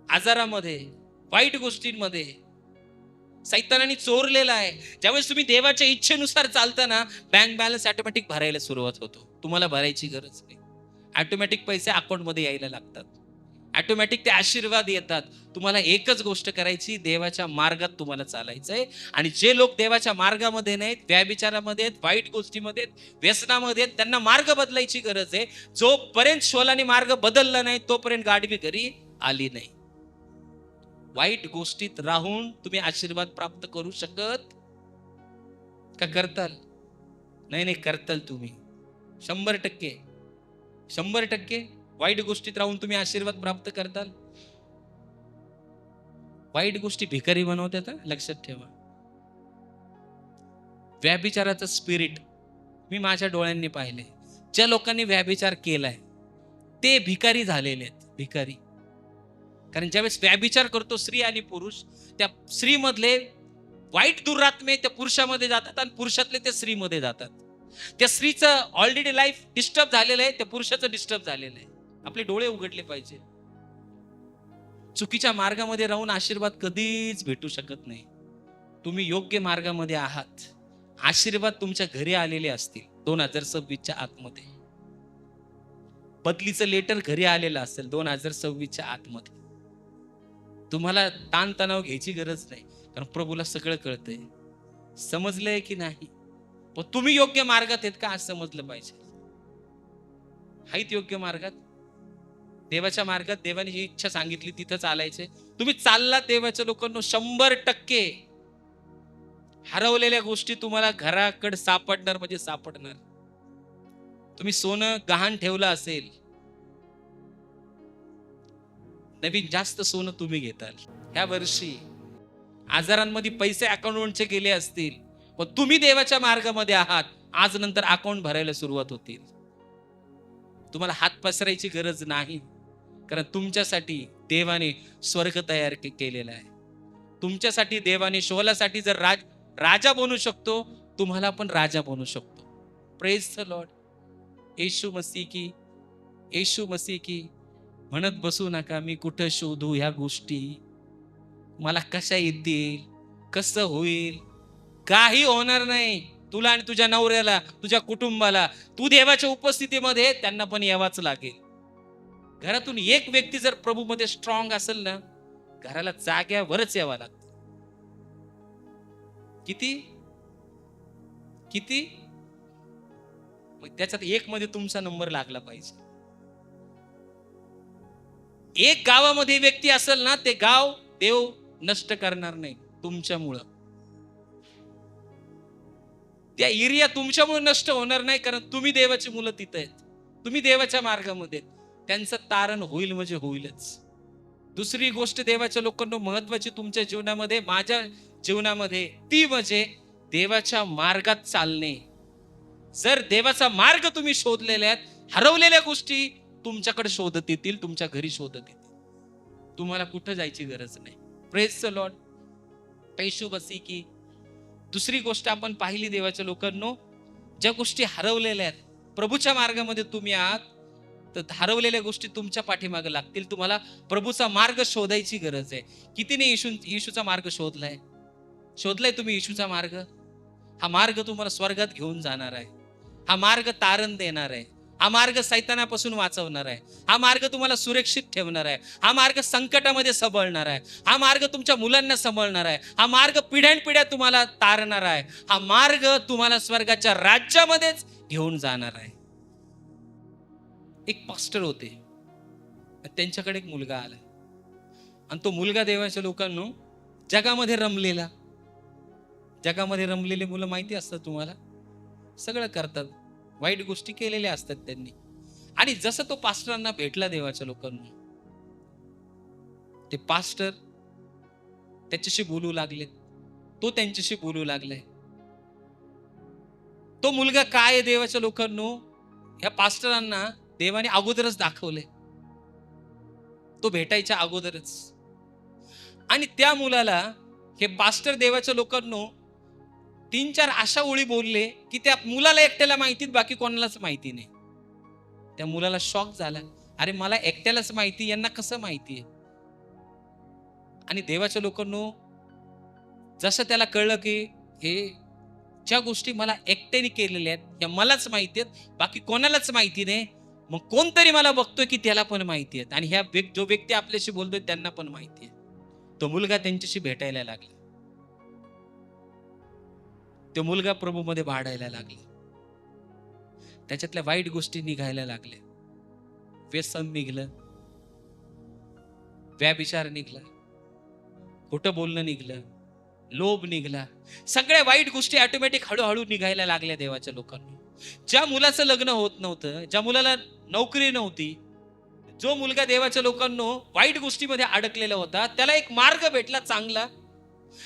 आजारामध्ये, वाईट गोष्टींमध्ये सैतानाने चोरलेला आहे. ज्यावेळेस तुम्ही देवाच्या इच्छेनुसार चालताना बँक बॅलन्स ऑटोमॅटिक भरायला सुरुवात होतो. तुम्हाला भरायची गरज नाही. ऑटोमॅटिक पैसे अकाउंटमध्ये यायला लागतात, ऑटोमॅटिक ते आशीर्वाद येतात. तुम्हाला एकच गोष्ट करायची, देवाच्या मार्गात तुम्हाला चालायचंय. आणि जे लोक देवाच्या मार्गामध्ये नाहीत, व्याभिचारामध्ये आहेत, वाईट गोष्टीमध्ये आहेत, व्यसनामध्ये आहेत, त्यांना मार्ग बदलायची गरज आहे. जोपर्यंत शोलाने मार्ग बदलला नाही तोपर्यंत गाडवी घरी आली नाही. वाईट गोष्टीत राहून तुम्ही आशीर्वाद प्राप्त करू शकत का? करताल? नाही करताल तुम्ही. 100% 100% वाईट गोष्टीत राहून तुम्ही आशीर्वाद प्राप्त करताल. वाईट गोष्टी भिकारी बनवतात, लक्षात ठेवा. व्याभिचाराचं स्पिरिट मी माझ्या डोळ्यांनी पाहिले. ज्या लोकांनी व्याभिचार केलाय ते भिकारी झालेले आहेत, भिकारी. कारण ज्यावेळेस व्याभिचार करतो स्त्री आणि पुरुष, त्या स्त्रीमधले वाईट दुरात्मे त्या पुरुषामध्ये जातात आणि पुरुषातले त्या स्त्रीमध्ये जातात. त्या स्त्रीचं ऑलरेडी लाईफ डिस्टर्ब झालेलं आहे, त्या पुरुषाचं डिस्टर्ब झालेलं आहे. आपले डोळे उघडले पाहिजे. चुकीच्या मार्गामध्ये राहून आशीर्वाद कधीच भेटू शकत नाही. तुम्ही योग्य मार्गामध्ये आहात, आशीर्वाद तुमच्या घरी आलेले असतील. 2026च्या आतमध्ये बदलीचं लेटर घरी आलेलं असेल 2026च्या आतमध्ये. तुम्हाला ताणतणाव घ्यायची गरज नाही, कारण प्रभूला सगळं कळतंय. समजलंय की नाही? पण तुम्ही योग्य मार्गात आहेत का आज समजलं पाहिजे. आहेत योग्य मार्गात, देवाच्या मार्गात. देवाने जी इच्छा सांगितली तिथं चालायचे. तुम्ही चालला देवाच्या लोकांना, 100% हरवलेल्या गोष्टी तुम्हाला घराकडे सापडणार म्हणजे सापडणार. तुम्ही सोनं गहाण ठेवलं असेल, नवीन जास्त सोनं तुम्ही घेताल. ह्या वर्षी आजारांमध्ये पैसे अकाउंटचे गेले असतील, पण तुम्ही देवाच्या मार्गामध्ये आहात. आज नंतर अकाउंट भरायला सुरुवात होतील. तुम्हाला हात पसरायची गरज नाही, कारण तुमच्यासाठी देवाने स्वर्ग तयार केलेला आहे. तुमच्यासाठी देवाने शोलासाठी जर राजा बनू शकतो, तुम्हाला पण राजा बनू शकतो. Praise the Lord. Yeshu Masih की, येशू मसीह की. म्हणत बसू नका मी कुठं शोधू ह्या गोष्टी, मला कशा येतील, कसं होईल. काही होणार नाही. तुला आणि तुझ्या नवऱ्याला, तुझ्या कुटुंबाला, तू देवाच्या उपस्थितीमध्ये त्यांना पण यावाच लागेल. घरातून एक व्यक्ती जर प्रभूमध्ये स्ट्रॉंग असेल ना, घराला जाग्यावरच यावं लागतं. किती किती मग त्याच्यात एक मध्ये तुमचा नंबर लागला पाहिजे. एक गावामध्ये व्यक्ती असेल ना, ते गाव देव नष्ट करणार नाही तुमच्यामुळं. त्या एरिया तुमच्यामुळे नष्ट होणार नाही, कारण तुम्ही देवाची मुलं तिथं आहेत, तुम्ही देवाच्या मार्गामध्ये. त्यांचं तारण होईल म्हणजे होईलच. दुसरी गोष्ट देवाच्या लोकांना महत्वाची तुमच्या जीवनामध्ये, माझ्या जीवनामध्ये, ती म्हणजे देवाच्या मार्गात चालणे. जर देवाचा मार्ग तुम्ही शोधलेले आहेत, हरवलेल्या गोष्टी तुमच्याकडे शोधत येतील, तुमच्या घरी शोधत येतील. तुम्हाला कुठं जायची गरज नाही. Praise the Lord. Yeshu Masih की. दुसरी गोष्ट आपण पाहिली देवाच्या लोकांनो, ज्या गोष्टी हरवलेल्या आहेत, प्रभूच्या मार्गामध्ये तुम्ही आहात, तर हरवलेल्या गोष्टी तुमच्या पाठीमागे लागतील. तुम्हाला प्रभूचा मार्ग शोधायची गरज आहे. कितीने येशूचा मार्ग शोधलाय तुम्ही येशूचा मार्ग? हा मार्ग तुम्हाला स्वर्गात घेऊन जाणार आहे. हा मार्ग तारण देणार आहे. हा मार्ग सैतानापासून वाचवणार आहे. हा मार्ग तुम्हाला सुरक्षित ठेवणार आहे. हा मार्ग संकटामध्ये सांभाळणार आहे. हा मार्ग तुमच्या मुलांना सांभाळणार आहे. हा मार्ग पिढ्यानपिढ्या तुम्हाला तारणार आहे. हा मार्ग तुम्हाला स्वर्गाच्या राज्यामध्येच घेऊन जाणार आहे. एक पास्टर होते, त्यांच्याकडे एक मुलगा आला, आणि तो मुलगा देवाच्या लोकांनो जगामध्ये रमलेले मुलं माहिती असतात तुम्हाला, सगळं करतात, वाईट गोष्टी केलेल्या असतात त्यांनी. आणि जसं तो पास्टरांना भेटला देवाच्या लोकांना, ते पास्टर त्याच्याशी बोलू लागले, तो त्यांच्याशी बोलू लागलाय. तो मुलगा काय आहे देवाच्या लोकांनो, ह्या पास्टरांना देवाने अगोदरच दाखवले, तो भेटायच्या अगोदरच. आणि त्या मुलाला हे पास्टर देवाच्या लोकांनो 3-4 अशा ओळी बोलले की त्या मुलाला एकट्याला माहितीत, बाकी कोणालाच माहिती नाही. त्या मुलाला शॉक झाला, अरे मला एकट्यालाच माहिती, यांना कसं माहितीये? आणि देवाच्या लोकांनो जसं त्याला कळलं की हे ज्या गोष्टी मला एकट्याने केलेल्या आहेत, या मलाच माहिती आहेत, बाकी कोणालाच माहिती नाही, मग कोणतरी मला बघतोय की त्याला पण माहिती आहेत, आणि ह्या जो व्यक्ती आपल्याशी बोलतोय त्यांना पण माहिती आहे. तो मुलगा त्यांच्याशी भेटायला लागला. तो मुलगा प्रभूमध्ये वाढायला लागला. त्याच्यातल्या वाईट गोष्टी निघायला लागल्या. व्यसन निघलं, व्याभिचार निघला, खोटं बोलणं निघलं, लोभ निघला. सगळ्या वाईट गोष्टी ऑटोमॅटिक हळूहळू निघायला लागल्या देवाच्या लोकांना. ज्या मुलाचं लग्न होत नव्हतं, ज्या मुलाला नोकरी नव्हती, जो मुलगा देवाच्या लोकांना वाईट गोष्टीमध्ये अडकलेला होता, त्याला एक मार्ग भेटला चांगला,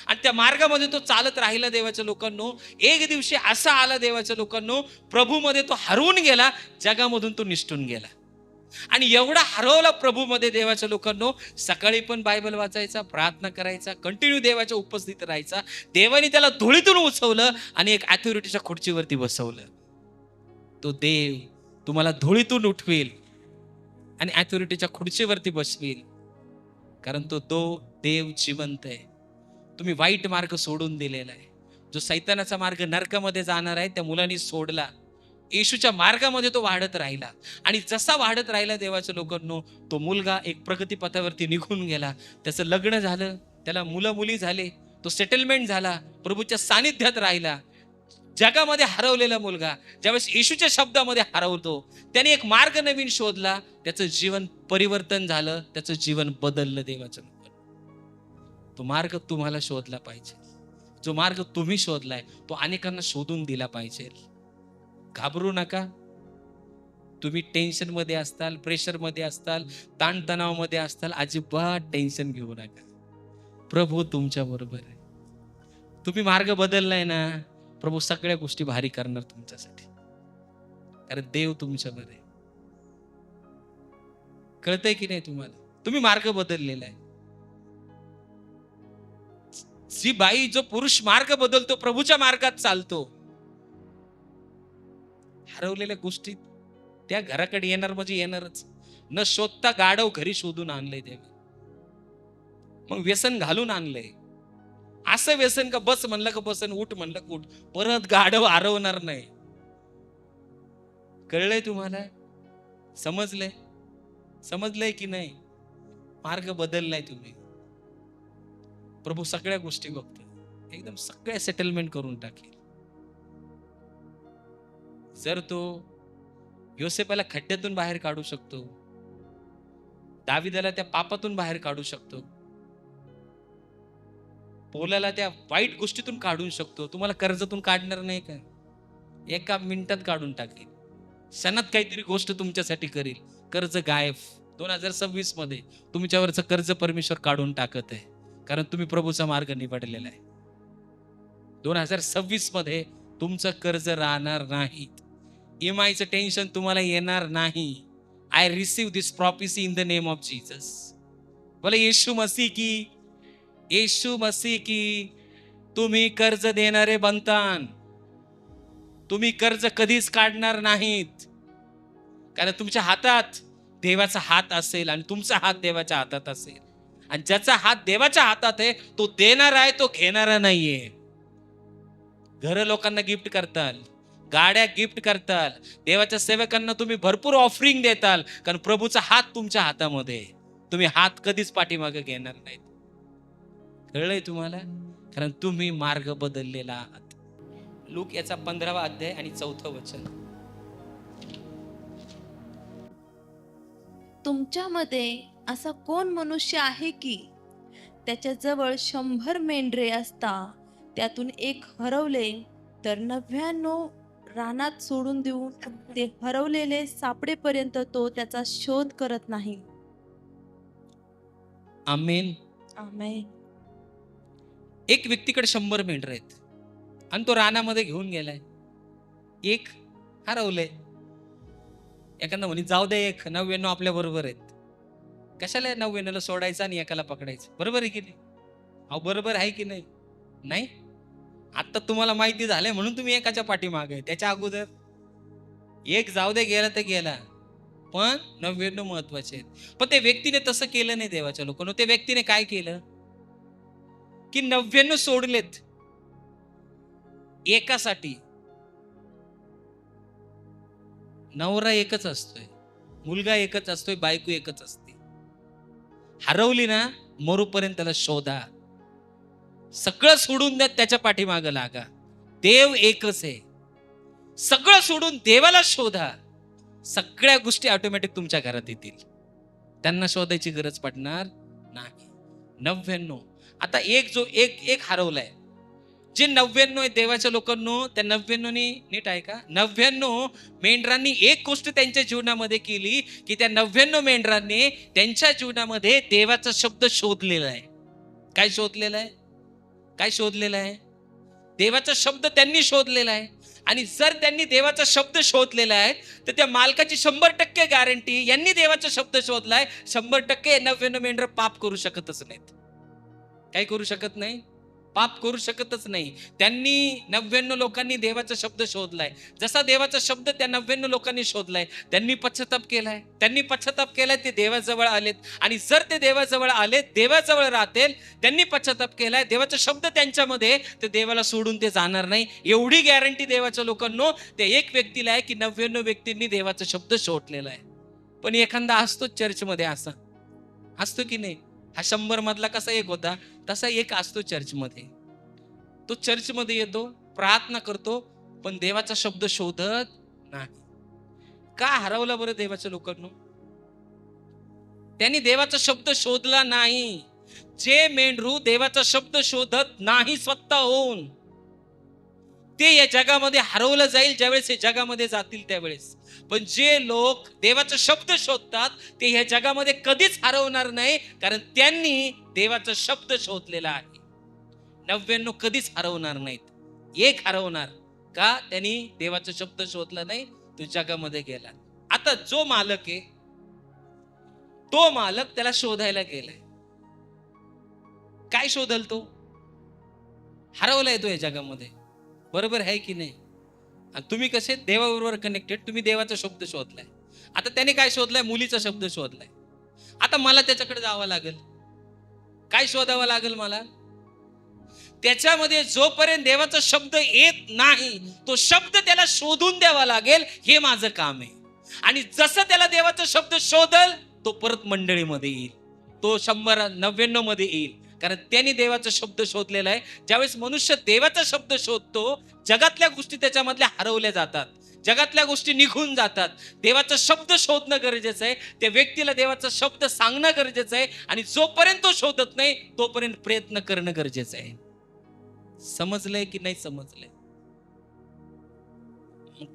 आणि त्या मार्गामध्ये तो चालत राहिला देवाच्या लोकांनो. एक दिवशी असा आला देवाच्या लोकांनो, प्रभूमध्ये तो हरवून गेला, जगामधून तो निष्ठून गेला. आणि एवढा हरवला प्रभूमध्ये देवाच्या लोकांनो, सकाळी पण बायबल वाचायचा, प्रार्थना करायचा, कंटिन्यू देवाच्या उपस्थितीत राहायचा. देवाने त्याला धुळीतून उचवलं आणि एक अथॉरिटीच्या खुर्चीवरती बसवलं. तो देव तुम्हाला धुळीतून उठवेल आणि अथॉरिटीच्या खुर्चीवरती बसवेल, कारण तो देव जिवंत आहे. तुम्ही वाईट मार्ग सोडून दिलेला आहे. जो सैतानाचा मार्ग नरकामध्ये जाणार आहे, त्या मुलांनी सोडला. येशूच्या मार्गामध्ये तो वाढत राहिला, आणि जसा वाढत राहिला देवाच्या लोकांनो, तो मुलगा एक प्रगतीपथावरती निघून गेला. त्याचं लग्न झालं, त्याला मुलं मुली झाले, तो सेटलमेंट झाला, प्रभूच्या सानिध्यात राहिला. जगामध्ये हरवलेला मुलगा ज्यावेळेस येशूच्या शब्दामध्ये हरवतो, त्याने एक मार्ग नवीन शोधला, त्याचं जीवन परिवर्तन झालं, त्याचं जीवन बदललं देवाच्या लोकांनो. तो मार्ग तुम्हाला शोधला पाहिजे. जो मार्ग तुम्ही शोधलाय तो अनेकांना शोधून दिला पाहिजे. घाबरू नका. तुम्ही टेन्शन मध्ये असताल, प्रेशर मध्ये असताल, ताणतणाव मध्ये असताल, अजिबात टेन्शन घेऊ नका. प्रभू तुमच्या बरोबर आहे. तुम्ही मार्ग बदललाय ना, प्रभू सगळ्या गोष्टी भारी करणार तुमच्यासाठी, कारण देव तुमच्यावर आहे. कळतंय की नाही तुम्हाला? तुम्ही मार्ग बदललेला आहे. जी बाई, जो पुरुष मार्ग बदलतो, प्रभूच्या मार्गात चालतो, हरवलेल्या गोष्टी त्या घराकडे येणार म्हणजे येणारच. न शोधता गाढव घरी शोधून आणलंय देव. मग व्यसन घालून आणलंय. असं व्यसन का बस म्हणलं का बस, उठ म्हणलं का उठ, परत गाढव हरवणार नाही. कळलंय तुम्हाला? समजलंय? समजलंय की नाही? मार्ग बदललाय तुम्ही. प्रभू सगळ्या गोष्टी बघतो, एकदम सगळ्या सेटलमेंट करून टाकेल. जर तो योसेफाला खड्ड्यातून बाहेर काढू शकतो, दाविदाला त्या पापातून बाहेर काढू शकतो, पौलाला त्या वाईट गोष्टीतून काढून शकतो, तुम्हाला कर्जातून काढणार नाही का? एका मिनिटात काढून टाकेल. क्षणात काहीतरी गोष्ट तुमच्यासाठी करेल. कर्ज गायब. 2026 मध्ये तुमच्यावरचं कर्ज परमेश्वर काढून टाकत आहे, कारण तुम्ही प्रभूचा मार्ग निवडलेला आहे. 2026 मध्ये तुमचं कर्ज राहणार नाही. EMIचं टेन्शन तुम्हाला येणार नाही. I receive this prophecy in the name of Jesus. बोले येशू मसीह की, येशू मसीह की तुम्ही कर्ज देणारे बनतान. तुम्ही कर्ज कधीच काढणार नाहीत, कारण तुमच्या हातात देवाचा हात असेल आणि तुमचा हात देवाच्या हातात असेल. आणि ज्याचा हात देवाच्या हातात आहे तो देणार आहे, तो घेणारा नाहीये. घर लोकांना गिफ्ट करताल, गाड्या गिफ्ट करताल, देवाच्या सेवकांना तुम्ही भरपूर ऑफरिंग देताल, कारण प्रभूचा हात तुमच्या हातामध्ये. तुम्ही हात कधीच पाठीमागे घेणार नाहीत. कळलंय तुम्हाला? कारण तुम्ही मार्ग बदललेला आहात. लूक याचा 15वा अध्याय आणि 4थं वचन. तुमच्यामध्ये असा कोण मनुष्य आहे की त्याच्याजवळ 100 मेंढरे असता त्यातून एक हरवले तर 99 रानात सोडून देऊन ते हरवलेले सापडेपर्यंत तो त्याचा शोध करत नाही. आमेन. आमेन. एक व्यक्तीकडे 100 मेंढर आहेत आणि तो रानामध्ये घेऊन गेलाय. एक हरवलंय. एखादा म्हणे जाऊ दे, 99 आपल्या बरोबर आहेत. कशाला 99ला सोडायचं आणि एकाला पकडायचं? बरोबर आहे की नाही? अहो बरोबर आहे की नाही? नाही. आता तुम्हाला माहिती झालंय म्हणून तुम्ही एकाच्या पाठीमागे आहे. त्याच्या अगोदर एक जाऊ दे, गेला तर गेला, पण 99 महत्वाचे आहेत. पण त्या व्यक्तीने तसं केलं नाही. देवाच्या लोकांनो, त्या व्यक्तीने काय केलं की 99 सोडलेत एकासाठी. नवरा एकच असतोय, मुलगा एकच असतोय, बायको एकच असते. हरवली ना, मरूपर्यंत त्याला शोधा. सगळं सोडून द्या, त्याच्या पाठीमागं लागा. देव एकच आहे. सगळं सोडून देवाला शोधा. सगळ्या गोष्टी ऑटोमॅटिक तुमच्या घरात येतील. त्यांना शोधायची गरज पडणार नाही. 99. आता एक हरवलाय. जे 99 आहे देवाच्या लोकांनो, त्या 99नी नीट आहे का, 99 मेंढरांनी एक गोष्ट त्यांच्या जीवनामध्ये केली की त्या 99 मेंढरांनी त्यांच्या जीवनामध्ये देवाचा शब्द शोधलेला आहे. काय शोधलेला आहे? काय शोधलेला आहे? देवाचा शब्द त्यांनी शोधलेला आहे. आणि जर त्यांनी देवाचा शब्द शोधलेला आहे तर त्या मालकाची 100% गॅरंटी, यांनी देवाचा शब्द शोधलाय, 100% 99 मेंढर पाप करू शकतच नाहीत. काय करू शकत नाही? पाप करू शकतच नाही. त्यांनी 99 लोकांनी देवाचा शब्द शोधलाय. जसा देवाचा शब्द त्या 99 लोकांनी शोधलाय, त्यांनी पश्चाताप केलाय, ते देवाजवळ आलेत. आणि जर ते देवाजवळ आलेत, देवाजवळ राहतील, त्यांनी पश्चाताप केलाय, देवाचा शब्द त्यांच्यामध्ये, तर देवाला सोडून ते जाणार नाही. एवढी गॅरंटी देवाच्या लोकांनो त्या एक व्यक्तीला आहे की 99 व्यक्तींनी देवाचा शब्द शोधलेला आहे. पण एखादा असतो चर्चमध्ये, असा असतो की नाही? हा 100 मधला कसा एक होता, तसा एक असतो चर्चमध्ये. तो चर्चमध्ये येतो, प्रार्थना करतो, पण देवाचा शब्द शोधत नाही. का हरवला बरं देवाच्या लोकांनो? त्यांनी देवाचा शब्द शोधला नाही. जे मेंढरू देवाचा शब्द शोधत नाही स्वतः होऊन, ते या जगामध्ये हरवलं जाईल ज्यावेळेस हे जगामध्ये जातील त्यावेळेस. पण जे लोक देवाचा शब्द शोधतात ते ह्या जगामध्ये कधीच हरवणार नाही, कारण त्यांनी देवाचा शब्द शोधलेला आहे. 99 कधीच हरवणार नाहीत, एक हरवणार का? त्यांनी देवाचा शब्द शोधला नाही, तो जगामध्ये गेला. आता जो मालक आहे तो मालक त्याला शोधायला गेलाय. काय शोधल तो? हरवलाय तो या जगामध्ये, बरोबर आहे की नाही? आणि तुम्ही कसे देवाबरोबर कनेक्टेड, तुम्ही देवाचा शब्द शोधलाय. आता त्याने काय शोधलाय? मुलीचा शब्द शोधलाय. आता मला त्याच्याकडे जावं लागेल. काय शोधावं लागेल मला? त्याच्यामध्ये जोपर्यंत देवाचा शब्द येत नाही तो शब्द त्याला शोधून द्यावा लागेल, हे माझं काम आहे. आणि जसं त्याला देवाचा शब्द शोधल तो परत मंडळीमध्ये येईल, तो 199 मध्ये येईल, कारण त्याने देवाचा शब्द शोधलेला आहे. ज्यावेळेस मनुष्य देवाचा शब्द शोधतो, जगातल्या गोष्टी त्याच्यामधल्या हरवल्या जातात, जगातल्या गोष्टी निघून जातात. देवाचा शब्द शोधणं गरजेचं आहे, त्या व्यक्तीला देवाचा शब्द सांगणं गरजेचं आहे. आणि जोपर्यंत तो शोधत नाही तोपर्यंत प्रयत्न करणं गरजेचं आहे. समजलंय की नाही समजलंय?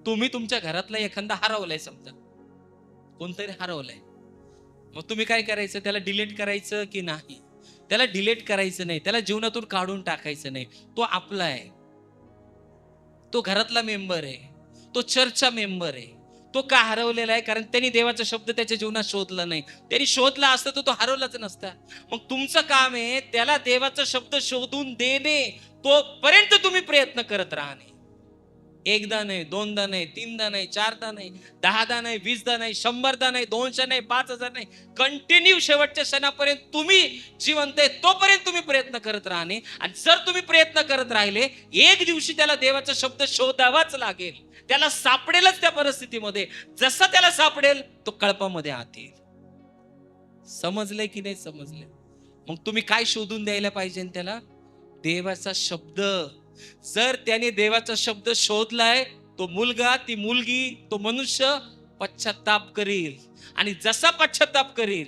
तुम्ही तुमच्या घरातला एखादा हरवलाय, समजा कोणतरी हरवलाय, मग तुम्ही काय करायचं? त्याला डिलीट करायचं की नाही? त्याला डिलीट करायचं नाही, त्याला जीवनातून काढून टाकायचं नाही. तो आपला आहे, तो घरातला मेंबर आहे, तो चर्चचा मेंबर आहे. तो का हरवलेला आहे? कारण त्यांनी देवाचा शब्द त्याच्या जीवनात शोधला नाही. त्यांनी शोधला असता तर तो हरवलाच नसता. मग तुमचं काम आहे त्याला देवाचा शब्द शोधून देणे, तोपर्यंत तुम्ही प्रयत्न करत राहणे. एकदा नाही, दोनदा नाही, तीनदा नाही, चारदा नाही, 10दा नाही, 20दा नाही, 100दा नाही, 200 नाही, 5000 नाही, कंटिन्यू शेवटच्या क्षणापर्यंत तुम्ही जिवंत आहे तोपर्यंत तुम्ही प्रयत्न करत राहणे. आणि जर तुम्ही प्रयत्न करत राहिले, एक दिवशी त्याला देवाचा शब्द शोधावाच लागेल. त्याला सापडेलच त्या परिस्थितीमध्ये. जसा त्याला सापडेल तो कळपामध्ये आत येईल. समजलंय की नाही समजलंय? मग तुम्ही काय शोधून द्यायला पाहिजे त्याला? देवाचा शब्द. जर त्याने देवाचा शब्द शोधलाय, तो मुलगा, ती मुलगी, तो मनुष्य पश्चाताप करील. आणि जसा पश्चाताप करील,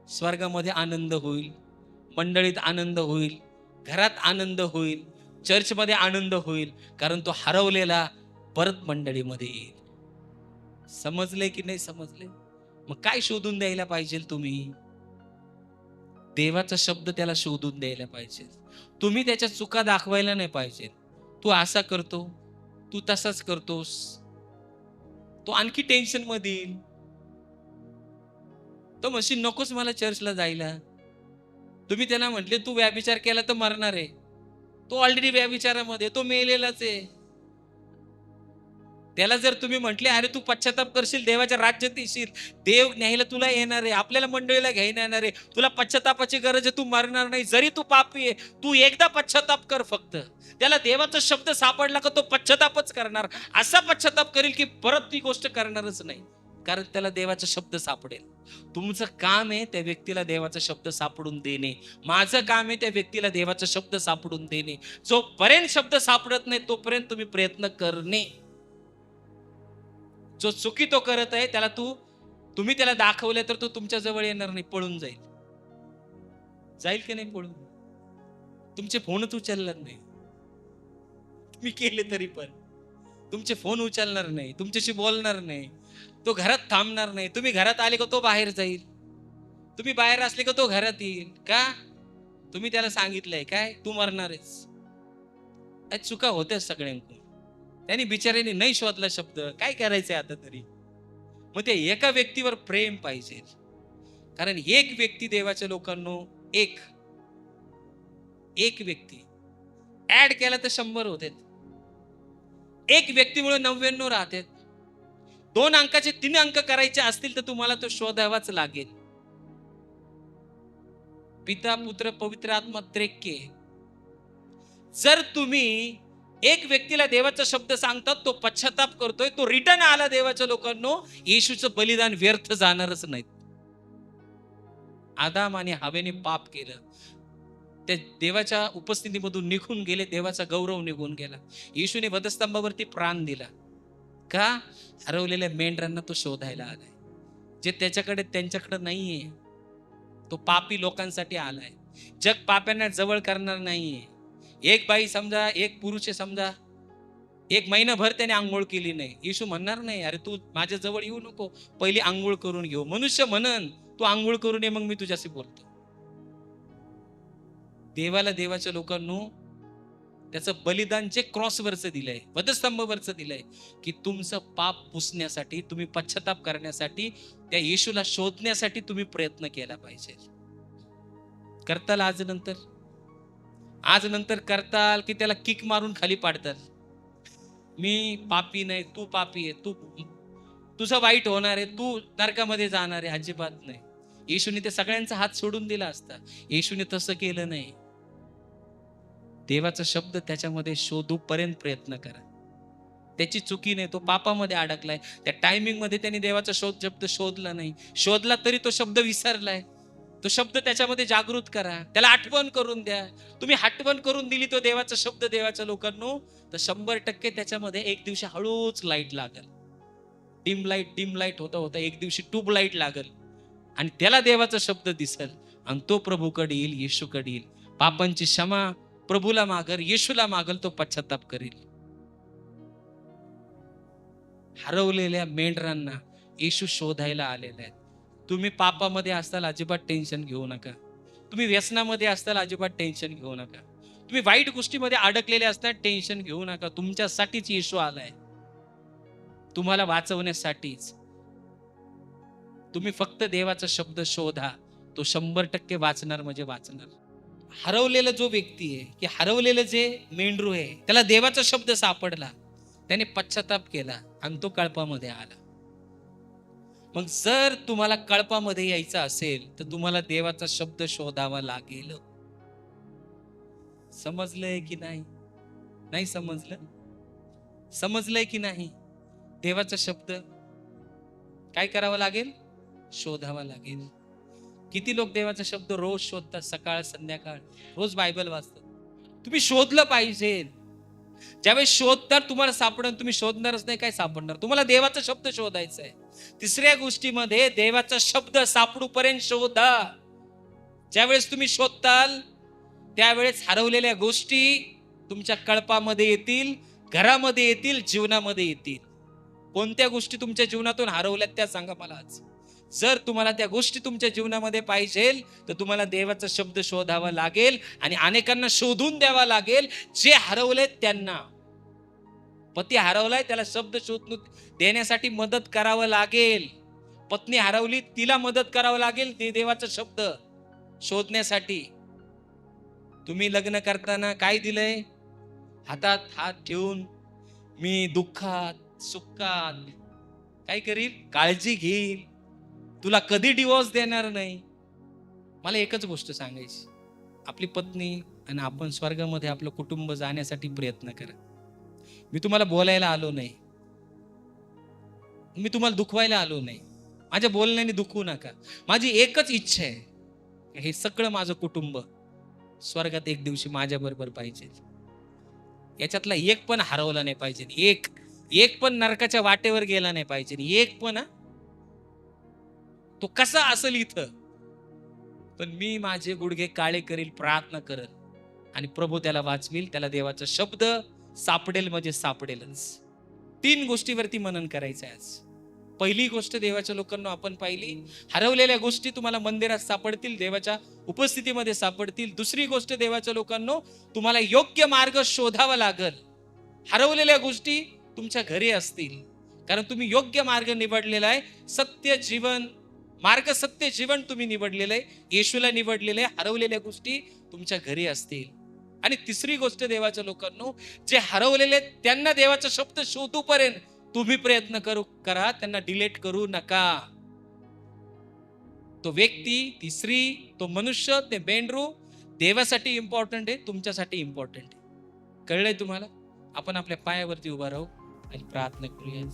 स्वर्गामध्ये आनंद होईल, मंडळीत आनंद होईल, घरात आनंद होईल, चर्चमध्ये आनंद होईल, कारण तो हरवलेला परत मंडळीमध्ये येईल. समजले की नाही समजले? मग काय शोधून द्यायला पाहिजे तुम्ही? देवाचा शब्द त्याला शोधून द्यायला पाहिजे. तुम्ही त्याच्या चुका दाखवायला नाही पाहिजे. तू असा करतो, तू तसाच करतोस, तो आणखी टेन्शन मध्ये येईल. तो म्हणशील नकोच मला चर्चला जायला. तुम्ही त्यांना म्हटले तू व्यभिचार केला तर मरणार आहे, तो ऑलरेडी व्यभिचारामध्ये, तो मेलेलाच आहे. त्याला जर तुम्ही म्हटले अरे तू पश्चाताप करशील, देवाच्या राज्यात येशील, देव न्यायला तुला येणार आहे, आपल्याला मंडळीला घ्यायला येणार आहे, तुला पश्चातापाची गरज आहे, तू मरणार नाही. जरी तू पापी आहे, तू एकदा पश्चाताप कर फक्त. त्याला देवाचा शब्द सापडला का तो पश्चातापच करणार. असा पश्चाताप करेल की परत ती गोष्ट करणारच नाही, कारण त्याला देवाचा शब्द सापडेल. तुमचं काम आहे त्या व्यक्तीला देवाचा शब्द सापडून देणे. माझं काम आहे त्या व्यक्तीला देवाचा शब्द सापडून देणे. जोपर्यंत शब्द सापडत नाही तोपर्यंत तुम्ही प्रयत्न करणे. जो चुकी तो करत आहे त्याला तुम्ही त्याला दाखवले तर तो तुमच्या जवळ येणार नाही, पळून जाईल. जाईल की नाही पळून? तुमचे फोनच उचलणार नाही, तुम्ही केले तरी पण तुमचे फोन उचलणार नाही, तुमच्याशी बोलणार नाही, तो घरात थांबणार नाही. तुम्ही घरात आले का तो बाहेर जाईल, तुम्ही बाहेर असले का तो घरात येईल. का? तुम्ही त्याला सांगितलंय काय तू मरणारच. चुका होत्याच सगळ्यांकडून. त्यांनी बिचाऱ्याने नाही शोधला शब्द, काय करायचंय आता तरी? मग ते एका व्यक्तीवर प्रेम पाहिजे, कारण एक व्यक्ती देवाच्या लोकांनो, एक व्यक्ती ऍड केला तर 100 होते. एक व्यक्तीमुळे 99 राहतात. 2 अंकाचे 3 अंक करायचे असतील तर तुम्हाला तो शोधावाच लागेल. पिता पुत्र पवित्र आत्मा त्रेक्य. जर तुम्ही एक व्यक्तीला देवाचा शब्द सांगतात, तो पश्चाताप करतोय, तो रिटर्न आला देवाच्या लोकांनो, येशूचं बलिदान व्यर्थ जाणारच नाही. आदाम आणि हवेने पाप केलं, ते देवाच्या उपस्थितीमधून निघून गेले, देवाचा गौरव निघून गेला. येशूने वधस्तंभावरती प्राण दिला. का? हरवलेल्या मेंढरांना तो शोधायला आलाय, जे त्याच्याकडे त्यांच्याकडे नाहीये. तो पापी लोकांसाठी आलाय. जग पाप्यांना जवळ करणार नाहीये. एक बाई समजा, एक पुरुष समजा, 1 महिनाभर त्याने आंघोळ केली नाही. येशू म्हणणार नाही, अरे तू माझ्या जवळ येऊ नको, पहिली आंघोळ करून घेऊ. मनुष्य म्हणन तू आंघोळ करून ये, मग मी तुझ्याशी बोलतो. देवाला देवाच्या लोकांनो त्याचं बलिदान जे क्रॉसवरचं दिलंय, वधस्तंभावरचं दिलंय, की तुमचं पाप पुसण्यासाठी, तुम्ही पश्चाताप करण्यासाठी, त्या येशूला शोधण्यासाठी तुम्ही प्रयत्न केला पाहिजे. करताल आज नंतर करताल की त्याला किक मारून खाली पाडताल? मी पापी नाही, तू पापी आहे, तुझं वाईट होणार आहे, तू नरकामध्ये जाणार आहे. अजिबात नाही. येशूने ते सगळ्यांचा हात सोडून दिला असता. येशूने तसं केलं नाही. देवाचा शब्द त्याच्यामध्ये शोधूपर्यंत प्रयत्न करा. त्याची चुकी नाही, तो पापामध्ये अडकलाय. त्या टायमिंग मध्ये त्याने देवाचा शब्द शोधला नाही. शोधला तरी तो शब्द विसरलाय. तो शब्द त्याच्यामध्ये जागृत करा, त्याला आठवण करून द्या. तुम्ही आठवण करून दिली तो देवाचा शब्द देवाच्या लोकांनो, तर 100% त्याच्यामध्ये एक दिवशी हळूच लाईट लागल. डिम लाईट होता एक दिवशी ट्यूब लाईट लागल आणि त्याला देवाचा शब्द दिसल आणि तो प्रभूकडे येईल, येशूकडे येईल. पापांची क्षमा प्रभूला मागल, येशूला मागल, तो पश्चाताप करेल. हरवलेल्या मेंढरांना येशू शोधायला आलेला आहे. तुम्ही पापामध्ये असताल, अजिबात टेन्शन घेऊ नका. तुम्ही व्यसनामध्ये असताल, अजिबात टेन्शन घेऊ नका. तुम्ही वाईट गोष्टीमध्ये अडकलेले असताल, टेन्शन घेऊ नका. तुमच्यासाठीच येशू आलाय, तुम्हाला वाचवण्यासाठीच. तुम्ही फक्त देवाचा शब्द शोधा, तो 100% वाचणार म्हणजे वाचणार. हरवलेला जो व्यक्ती आहे, की हरवलेलं जे मेंढरू आहे, त्याला देवाचा शब्द सापडला, त्याने पश्चाताप केला आणि तो कळपामध्ये आला. मग जर तुम्हाला कळपामध्ये यायचं असेल तर तुम्हाला देवाचा शब्द शोधावा लागेल. समजलंय की नाही? नाही समजलं? समजलंय की नाही? देवाचा शब्द काय करावा लागेल? शोधावा लागेल. किती लोक देवाचा शब्द रोज शोधतात, सकाळ संध्याकाळ, रोज बायबल वाचतात. तुम्ही शोधलं पाहिजे. ज्यावेळेस शोधतात तुम्हाला सापडणार, तुम्ही शोधणारच नाही, काय सापडणार? तुम्हाला देवाचा शब्द शोधायचा आहे. तिसऱ्या गोष्टीमध्ये देवाचा शब्द सापडूपर्यंत शोधा. ज्यावेळेस तुम्ही शोधताल त्यावेळेस हरवलेल्या गोष्टी तुमच्या कळपामध्ये येतील, घरामध्ये येतील, जीवनामध्ये येतील. कोणत्या गोष्टी तुमच्या जीवनातून हरवल्यात त्या सांगा मला आज. जर तुम्हाला त्या गोष्टी तुमच्या जीवनामध्ये पाहिजे तर तुम्हाला देवाचा शब्द शोधावा लागेल आणि अनेकांना शोधून द्यावा लागेल जे हरवले त्यांना. पती हरवलाय, त्याला शब्द शोधून देण्यासाठी मदत करावं लागेल. पत्नी हरवली, तिला मदत करावं लागेल देवाचा शब्द शोधण्यासाठी. तुम्ही लग्न करताना काय दिलंय? हातात हात ठेवून मी दुःखात सुखात काय करील? काळजी घेईल, तुला कधी डिवोर्स देणार नाही. मला एकच गोष्ट सांगायची, आपली पत्नी आणि आपण स्वर्गामध्ये आपलं कुटुंब जाण्यासाठी प्रयत्न करा. मी तुम्हाला बोलायला आलो नाही, मी तुम्हाला दुखवायला आलो नाही. माझ्या बोलण्याने दुखवू नका. माझी एकच इच्छा आहे, हे सगळं माझं कुटुंब स्वर्गात एक दिवशी माझ्या बरोबर पाहिजे. याच्यातला एक पण हरवला नाही पाहिजे. एक पण नरकाच्या वाटेवर गेला नाही पाहिजे. एक पण. तो कसा असेल इथं, पण मी माझे गुडघे काळे करील, प्रार्थना करल आणि प्रभू त्याला वाचविल. त्याला देवाचा शब्द सापडेल म्हणजे सापडेलच. 3 गोष्टीवरती मनन करायचं आहे आज. पहिली गोष्ट देवाच्या लोकांना आपण पाहिली, हरवलेल्या गोष्टी तुम्हाला मंदिरात सापडतील, देवाच्या उपस्थितीमध्ये सापडतील. दुसरी गोष्ट देवाच्या लोकांना, तुम्हाला योग्य मार्ग शोधावा लागल. हरवलेल्या गोष्टी तुमच्या घरी असतील, कारण तुम्ही योग्य मार्ग निवडलेला आहे. सत्य जीवन, मार्ग सत्य जीवन तुम्ही निवडलेलं आहे, येशूला निवडलेलं आहे. हरवलेल्या गोष्टी तुमच्या घरी असतील. आणि तिसरी गोष्ट देवाच्या लोकांना, जे हरवलेले त्यांना देवाचा शब्द शोधूपर्यंत तुम्ही प्रयत्न करा, त्यांना डिलीट करू नका. तो व्यक्ती, ती स्त्री, तो मनुष्य, ते मेंढरू देवासाठी इम्पॉर्टंट आहे, तुमच्यासाठी इम्पॉर्टंट आहे. कळलंय तुम्हाला? आपण आपल्या पायावरती उभा राहू आणि प्रार्थना करूया.